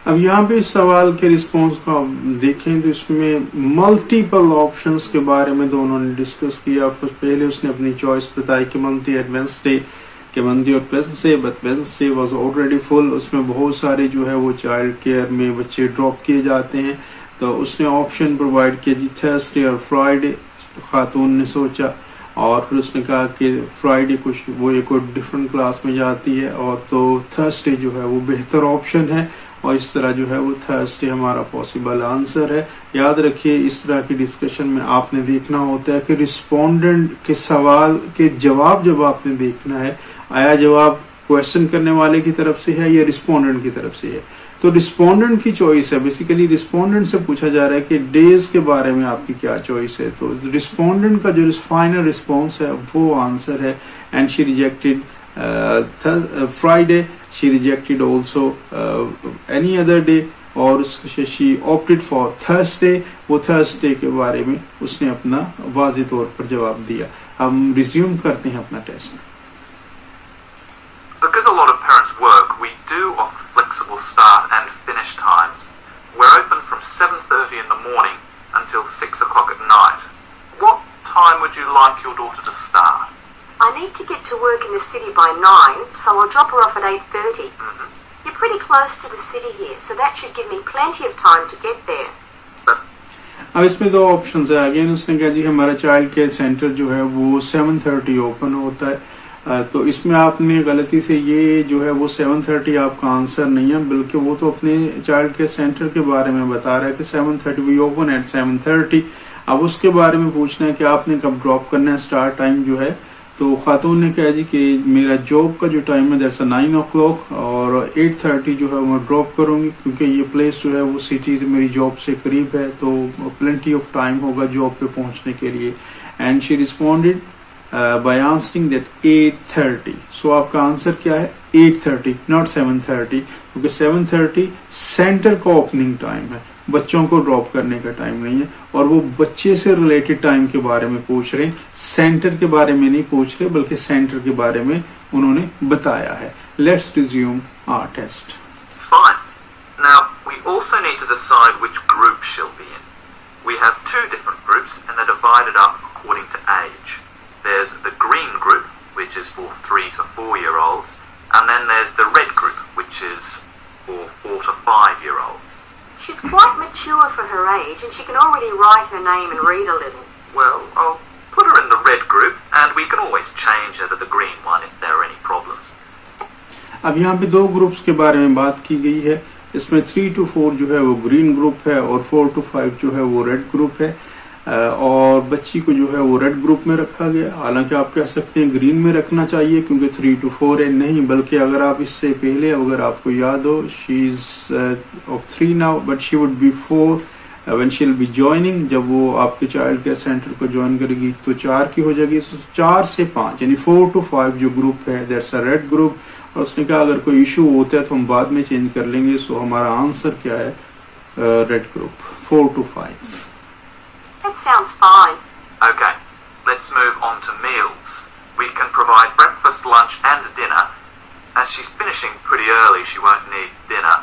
[SPEAKER 1] اب یہاں پہ اس سوال کے response کو آپ دیکھیں تو اس میں ملٹیپل آپشنز کے بارے میں دونوں نے ڈسکس کیا. پہلے اس نے اپنی چوائس بتائی کہ منتھلی اینڈ وینسڈے, کہ منتھلی اور Wednesday, but Wednesday was already full. اس میں بہت سارے جو ہے وہ چائلڈ کیئر میں بچے ڈراپ کیے جاتے ہیں, تو اس نے آپشن پرووائڈ کیا جی تھرسڈے اور فرائیڈے. خاتون نے سوچا اور پھر اس نے کہا کہ فرائیڈے کچھ وہ ایک ڈفرینٹ کلاس میں جاتی ہے, اور تو تھرسڈے جو ہے وہ بہتر آپشن ہے, اور اس طرح جو ہے وہ تھرسڈے ہمارا پاسبل آنسر ہے. یاد رکھیے اس طرح کی ڈسکشن میں آپ نے دیکھنا ہوتا ہے کہ رسپونڈنٹ کے سوال کے جواب جب آپ نے دیکھنا ہے, آیا جواب کوشچن کرنے والے کی طرف سے ہے یا رسپونڈنٹ کی طرف سے ہے. تو رسپونڈنٹ کی چوائس ہے, بیسیکلی رسپونڈنٹ سے پوچھا جا رہا ہے کہ ڈیز کے بارے میں آپ کی کیا چوائس ہے. تو رسپونڈنٹ کا جو فائنل رسپانس ہے وہ آنسر ہے, and she rejected Friday. She rejected also any other day, اور she opted for Thursday. وہ Thursday کے بارے میں اس نے اپنا واضح طور پر جواب دیا. ہم ریزیوم کرتے ہیں اپنا test.
[SPEAKER 3] Because a lot of parents work, we do offer flexible start and finish times. We're open from 7:30 in the morning until 6 o'clock at night. What time would you like your daughter to start?
[SPEAKER 4] I need to get to work in the city by 9, so I'll drop her off at 8:30. You're pretty close to the city here, so that should give me plenty of time to get there.
[SPEAKER 1] اب اس میں دو options ہیں. Again اس نے کہا جی ہمارا child care centre جو ہے وہ 7:30 open ہوتا ہے. تو اس میں آپ نے غلطی سے یہ جو ہے وہ 7:30 آپ کا آنسر نہیں ہے, بلکہ وہ تو اپنے چائلڈ کیئر سینٹر کے بارے میں بتا رہا ہے کہ 7:30 وی اوپن ایٹ 7:30. اب اس کے بارے میں پوچھنا ہے کہ آپ نے کب ڈراپ کرنا ہے, اسٹارٹ ٹائم جو ہے. تو خاتون نے کہا جی کہ میرا جاب کا جو ٹائم ہے دیٹس 9 o'clock, اور 8:30 جو ہے میں ڈراپ کروں گی کیونکہ یہ پلیس جو ہے وہ سٹی سے میری جاب سے قریب ہے, تو پلنٹی آف ٹائم ہوگا جاب پہ پہنچنے کے لیے. And she responded by answering that 8:30. سو آپ کا آنسر کیا ہے 8:30 ناٹ 7:30, کیونکہ 7:30 سینٹر کا اوپننگ ٹائم ہے, بچوں کو ڈراپ کرنے کا ٹائم نہیں ہے, اور وہ بچے سے ریلیٹڈ ٹائم کے بارے میں پوچھ رہے ہیں, سینٹر کے بارے میں نہیں پوچھ رہے بلکہ سینٹر کے بارے میں انہوں نے بتایا ہے. Let's resume our test.
[SPEAKER 3] Fine. Now, we also need to decide which group she'll be in. We have 2 different groups and they're divided up according to age. There's the green group, which is for 3 to 4-year-olds, and then there's the red group, which is for 4 to 5-year-olds.
[SPEAKER 4] She's quite mature for her age, and she can already write her name and read a little.
[SPEAKER 3] Well, I'll put her in the red group, and we can always change her to the green one if there are any problems.
[SPEAKER 1] اب یہاں پہ 2 groups کے بارے میں بات کی گئی ہے. اس میں 3 to 4 جو ہے وہ گرین گروپ ہے, اور 4 to 5 جو ہے وہ ریڈ گروپ ہے, اور بچی کو جو ہے وہ ریڈ گروپ میں رکھا گیا. حالانکہ آپ کہہ سکتے ہیں گرین میں رکھنا چاہیے کیونکہ 3 to 4 ہے, نہیں بلکہ اگر آپ اس سے پہلے اگر آپ کو یاد ہو she is of 3 now but she would be 4 when she'll be joining. جب وہ آپ کے چائلڈ کیئر سینٹر کو جوائن کرے گی تو 4 کی ہو جائے گی. 4 سے 5 یعنی 4 to 5 جو گروپ ہے دیٹس اے ریڈ گروپ. اور اس نے کہا اگر کوئی ایشو ہوتا ہے تو ہم بعد میں چینج کر لیں گے. سو ہمارا آنسر کیا ہے red group 4 to 5.
[SPEAKER 4] That sounds fine.
[SPEAKER 3] Okay, let's move on to meals.
[SPEAKER 5] We can provide breakfast, lunch and dinner. As she's finishing pretty early, she won't need dinner.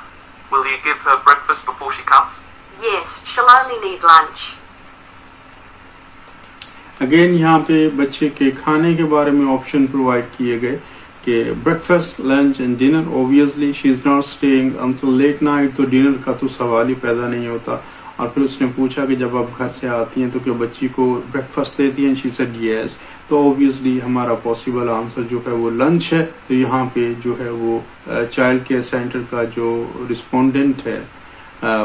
[SPEAKER 5] Will you give her breakfast before she comes?
[SPEAKER 4] Yes, she'll only need lunch.
[SPEAKER 1] Again यहाँ पे बच्चे के खाने के बारे में option provide किए गए कि breakfast, lunch and dinner. Obviously she is not staying until late night, तो डिनर का तो सवाल ही पैदा नहीं होता. और फिर उसने पूछा कि जब आप घर से आती हैं तो क्या बच्ची को ब्रेकफास्ट देती हैं? She said yes. तो ऑब्वियसली हमारा पॉसिबल आंसर जो है वो लंच है. तो यहाँ पे जो है वो चाइल्ड केयर सेंटर का जो रिस्पोंडेंट है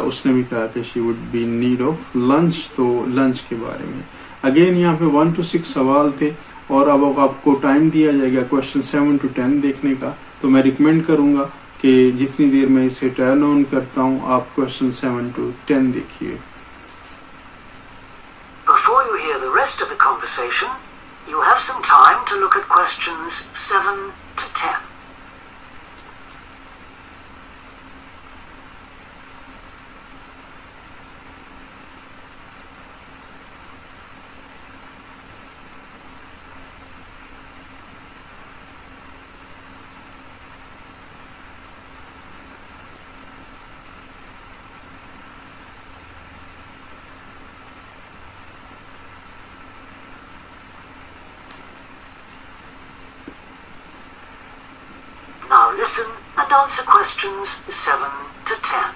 [SPEAKER 1] उसने भी कहा कि she would be in need of lunch. तो लंच के बारे में अगेन यहाँ पे 1 to 6 सवाल थे और अब आपको टाइम दिया जाएगा क्वेश्चन 7 to 10 देखने का. तो मैं रिकमेंड करूंगा कि जितनी देर मैं इसे टर्न ऑन करता हूँ आप क्वेश्चन 7 to 10 देखिए.
[SPEAKER 2] Before you hear the rest of the conversation, you have some time to look at questions 7 to 10. Now listen and answer questions 7 to 10.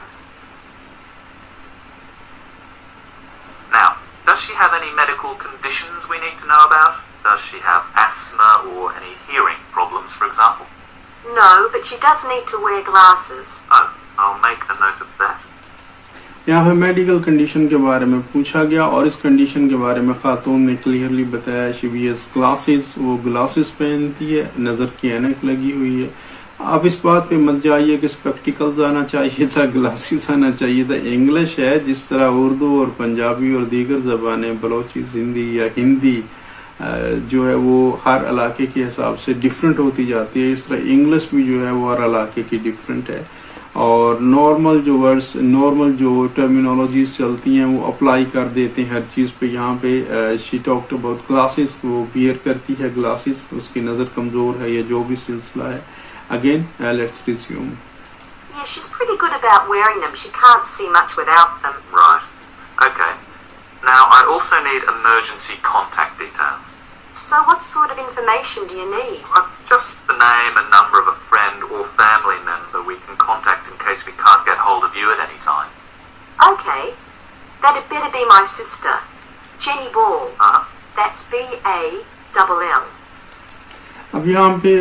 [SPEAKER 5] Now, does she have any medical conditions we need to know about? Does she have asthma or any hearing problems, for example?
[SPEAKER 4] No, but she does need to wear glasses.
[SPEAKER 5] Oh, I'll make a note of that.
[SPEAKER 1] यहाँ पे medical condition के बारे में पूछा गया और इस condition के बारे में खातून ने क्लियरली बताया. शी वियर्स ग्लासेस, वो ग्लासेस पहनती है, नज़र की ऐनक लगी हुई है. आप इस बात पे मत जाइए कि स्पेक्टिकल्स आना चाहिए था, ग्लासेस आना चाहिए था. इंग्लिश है, जिस तरह उर्दू और पंजाबी और दीगर ज़बानें, बलोची, हिंदी या हिंदी जो है वो हर इलाके के हिसाब से डिफरेंट होती जाती है, इस तरह इंग्लिश भी जो है वो हर इलाके की डिफरेंट है. और नॉर्मल जो वर्ड्स, नॉर्मल जो टर्मिनोलॉजीज चलती हैं वो अप्लाई कर देते हैं हर चीज़ पे. यहाँ पे शी टॉक्ड अबाउट ग्लासेस, वो वियर करती है ग्लासेस, उसकी नज़र कमज़ोर है या जो भी सिलसिला है. Again, let's resume.
[SPEAKER 4] Yeah, she's pretty good about wearing them. She can't see much without them.
[SPEAKER 5] Right. Okay. Now, I also need emergency contact details.
[SPEAKER 4] So what sort of information do you need?
[SPEAKER 5] Just the name and number of a friend or family member we can contact in case we can't get hold of you at any time.
[SPEAKER 4] Okay. That'd better be my sister, Jenny Ball. That's B-A-L-L.
[SPEAKER 1] अब यहाँ पे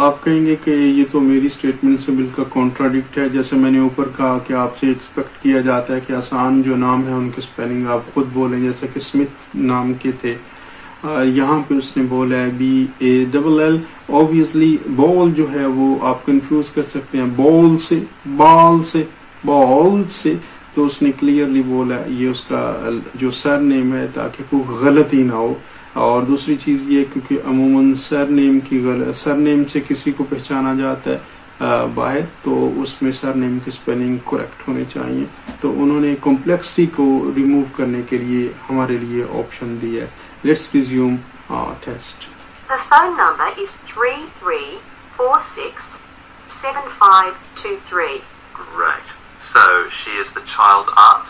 [SPEAKER 1] आप कहेंगे कि ये तो मेरी statement से बिल्कुल कॉन्ट्राडिक्ट है. जैसे मैंने ऊपर कहा कि आपसे एक्सपेक्ट किया जाता है कि आसान जो नाम है उनके स्पेलिंग आप खुद बोलें, जैसे कि स्मिथ नाम के थे. यहाँ पे उसने बोला है B-A-L-L. ऑब्वियसली बॉल जो है वो आप कंफ्यूज कर सकते हैं बॉल से, बॉल से, बॉल से. तो उसने क्लियरली बोला ये उसका जो सर नेम है ताकि कोई गलती ना हो. और दूसरी चीज़ ये क्योंकि अमूमन सरनेम से किसी को पहचाना जाता है बाहर, तो उसमें सरनेम की स्पेलिंग करेक्ट होने चाहिए. तो उन्होंने कॉम्प्लेक्सिटी को रिमूव करने के लिए हमारे लिए ऑप्शन दिया है. Let's resume test.
[SPEAKER 4] The phone number is 33467523.
[SPEAKER 5] Great. So, she is the child's aunt?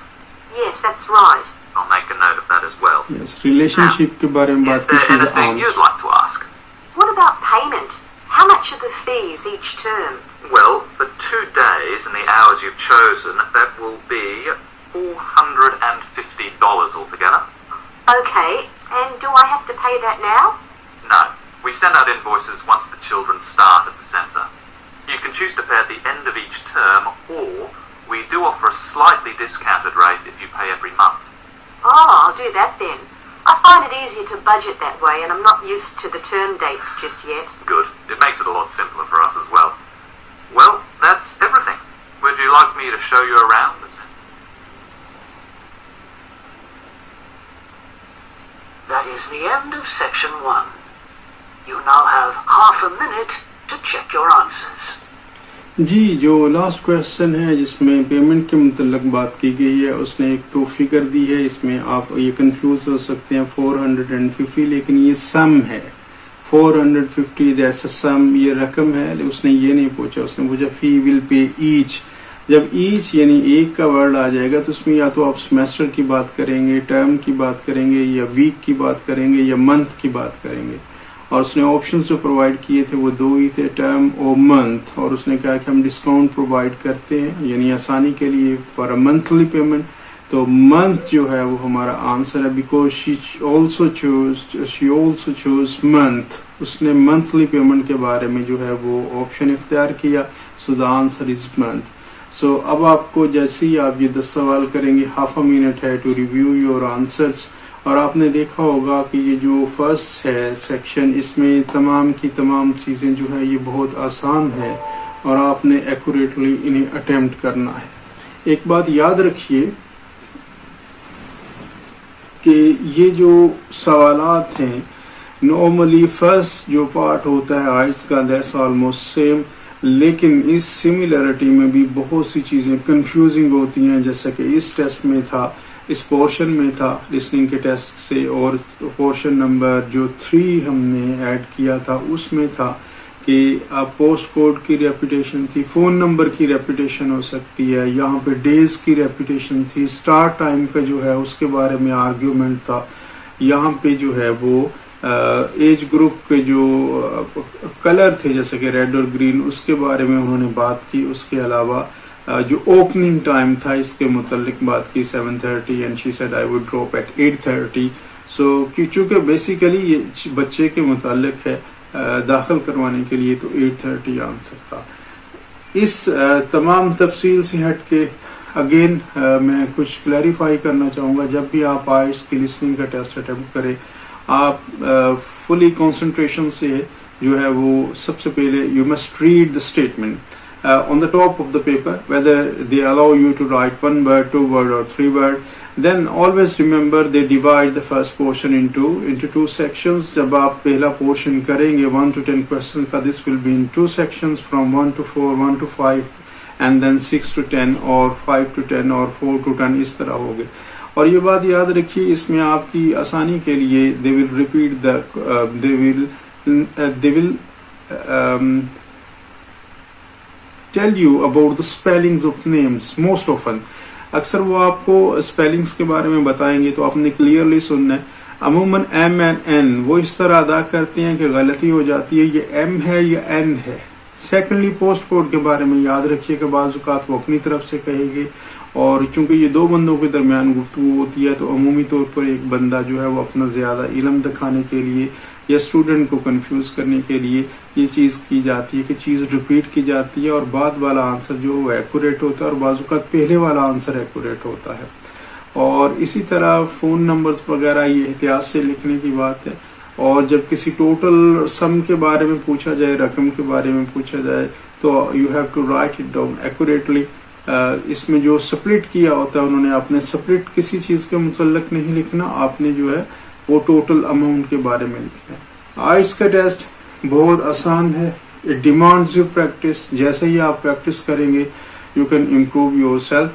[SPEAKER 4] Yes, that's right.
[SPEAKER 5] I'll make a note of that as well.
[SPEAKER 1] Yes, relationship के बारे में बात की.
[SPEAKER 5] Is there anything you'd like to ask?
[SPEAKER 4] What about payment? How much are the fees each term?
[SPEAKER 5] Well, for 2 days and the hours you've chosen, that will be $450 altogether.
[SPEAKER 4] Okay, and do I have to pay that now?
[SPEAKER 5] No, we send out invoices once the children start at the centre. You can choose to pay at the end of each term, or we do offer a slightly discounted rate if you pay every month.
[SPEAKER 4] Oh, I'll do that then. I find it easier to budget that way, and I'm not used to the term dates just yet.
[SPEAKER 5] Good. It makes it a lot simpler for us as well. Well, that's everything. Would you like me to show you around?
[SPEAKER 2] That is the end of section 1. You now have half a minute to check your answers.
[SPEAKER 1] जी, जो last question है जिसमें payment के मुतल्लक बात की गई है, उसने एक तो फिगर दी है. इसमें आप ये कंफ्यूज हो सकते हैं 450, लेकिन ये सम है. 450 दैट्स अ सम, ये रकम है, उसने ये नहीं पूछा, उसने पूछा फी विल पे ईच। जब ईच यानी एक का वर्ड आ जाएगा तो उसमें या तो आप सेमेस्टर की बात करेंगे, टर्म की बात करेंगे, या वीक की बात करेंगे, या मंथ की बात करेंगे। और उसने ऑप्शन जो प्रोवाइड किए थे वो दो ही थे, टर्म और मंथ। और उसने कहा कि हम डिस्काउंट प्रोवाइड करते हैं यानी आसानी के लिए फॉर अ मंथली पेमेंट। तो मंथ जो है वो हमारा आंसर है, because she also choose month. उसने मंथली पेमेंट के बारे में जो है वो ऑप्शन इख्तियार किया, so the answer is month. So अब आपको जैसे ही आप ये 10 सवाल करेंगे, हाफ अ मिनट है टू रिव्यू योर आंसर्स। और आपने देखा होगा कि ये जो फर्स्ट है सेक्शन, इसमें तमाम की तमाम चीज़ें जो है ये बहुत आसान है और आपने एक्यूरेटली इन्हें अटेम्प्ट करना है। एक बात याद रखिए कि ये जो सवालात हैं, नॉर्मली फर्स्ट जो पार्ट होता है आइट्स का दैट्स ऑलमोस्ट सेम, लेकिन इस सिमिलरिटी में भी बहुत सी चीज़ें कंफ्यूजिंग होती हैं। जैसा कि इस टेस्ट में था, इस पोर्शन में था लिसनिंग के टेस्ट से, और पोर्शन नंबर जो 3 हमने ऐड किया था उसमें था कि पोस्ट कोड की रेपिटेशन थी, फ़ोन नंबर की रेपिटेशन हो सकती है, यहाँ पे डेज की रेपिटेशन थी, स्टार्ट टाइम का जो है उसके बारे में आर्ग्यूमेंट था, यहाँ पे जो है वो एज ग्रुप के जो कलर थे जैसे कि रेड और ग्रीन, उसके बारे में उन्होंने बात की। उसके अलावा जो ओपनिंग टाइम था इसके मुतालिक बात की 7:30 and she said I would drop eight 8:30। सो चूंकि बेसिकली ये बच्चे के मुतालिक है, दाखिल करवाने के लिए तो 8:30 आंसर था। इस तमाम तफसील से हट के अगेन मैं कुछ क्लैरिफाई करना चाहूँगा, जब भी आप आइट्स की लिसनिंग का टेस्ट अटेम्प्ट करें, आप फुली कंसंट्रेशन से जो है वो सबसे पहले you must read the statement on the top of the paper, whether they allow you to write 1 word, 2 word or 3 word. Then always remember they divide the first portion into 2 sections. जब आप पहला portion करेंगे 1 to 10 question का, this will be in 2 sections from 1 to 4, 1 to 5 and then 6 to 10 और 5 to 10 और 4 to 10 इस तरह होगे। और ये बात याद रखिए, इसमें आपकी आसानी के लिए they will repeat they will tell you about the spellings of names most often. अक्सर वो आपको स्पेलिंग्स के बारे में बताएंगे तो आपने क्लियरली सुनना है। अमूमन एम एंड एन वो इस तरह अदा करते हैं कि गलती हो जाती है, ये एम है या एन है। सेकेंडली पोस्ट कोड के बारे में याद रखिए कि बाज़ औक़ात वो अपनी तरफ से कहेंगे, और चूंकि ये 2 बंदों के दरमियान गुफ्तगू होती है तो अमूमी तौर पर एक बंदा जो है वो अपना ज़्यादा इल्म दिखाने के लिए या स्टूडेंट को कंफ्यूज करने के लिए ये चीज़ की जाती है कि चीज़ रिपीट की जाती है और बाद वाला आंसर जो है एक्यूरेट होता है और बाज़ औक़ात पहले वाला आंसर एक्यूरेट होता है। और इसी तरह फ़ोन नंबर्स वगैरह ये एहतियात से लिखने की बात है। और जब किसी टोटल सम के बारे में पूछा जाए, रकम के बारे में पूछा जाए, तो you have to write it down accurately. इसमें जो स्प्लिट किया होता है उन्होंने, आपने स्प्लिट किसी चीज़ के मुतल्लिक नहीं लिखना, आपने जो है वो टोटल अमाउंट के बारे में लिखना है। आइट्स का टेस्ट बहुत आसान है, इट डिमांड्स यू प्रैक्टिस। जैसे ही आप प्रैक्टिस करेंगे you can improve your self.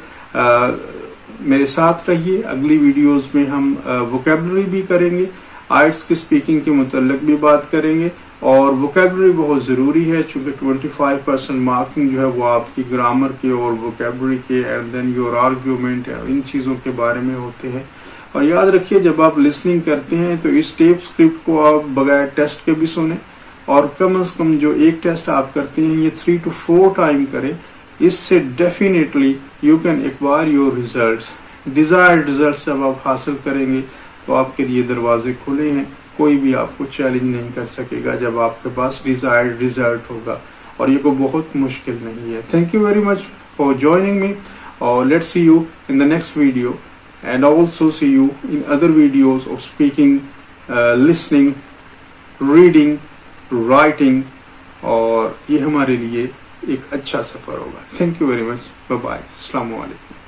[SPEAKER 1] मेरे साथ रहिए, अगली वीडियोस में हम वोकैबुलरी भी करेंगे, आइट्स की स्पीकिंग के मुतल्लिक भी बात करेंगे। और वोकैबुलरी बहुत ज़रूरी है चूँकि 25% मार्किंग जो है वो आपकी ग्रामर के और वोकैबुलरी के एंड देन योर आर्ग्यूमेंट इन चीज़ों के बारे में होते हैं। और याद रखिए जब आप लिसनिंग करते हैं तो इस टेप स्क्रिप्ट को आप बगैर टेस्ट के भी सुने, और कम से कम जो एक टेस्ट आप करते हैं ये 3 to 4 टाइम करें। इससे definitely you can acquire your results. Desired results जब आप हासिल करेंगे तो आपके लिए दरवाजे खुले हैं, कोई भी आपको चैलेंज नहीं कर सकेगा जब आपके पास डिजायर्ड रिजल्ट होगा, और ये कोई बहुत मुश्किल नहीं है। Thank you very much for joining me, और let's see you in the next video and also see you in other videos of speaking, listening, reading, writing, और ये हमारे लिए एक अच्छा सफ़र होगा। Thank you very much, bye bye, अस्सलाम वालेकुम।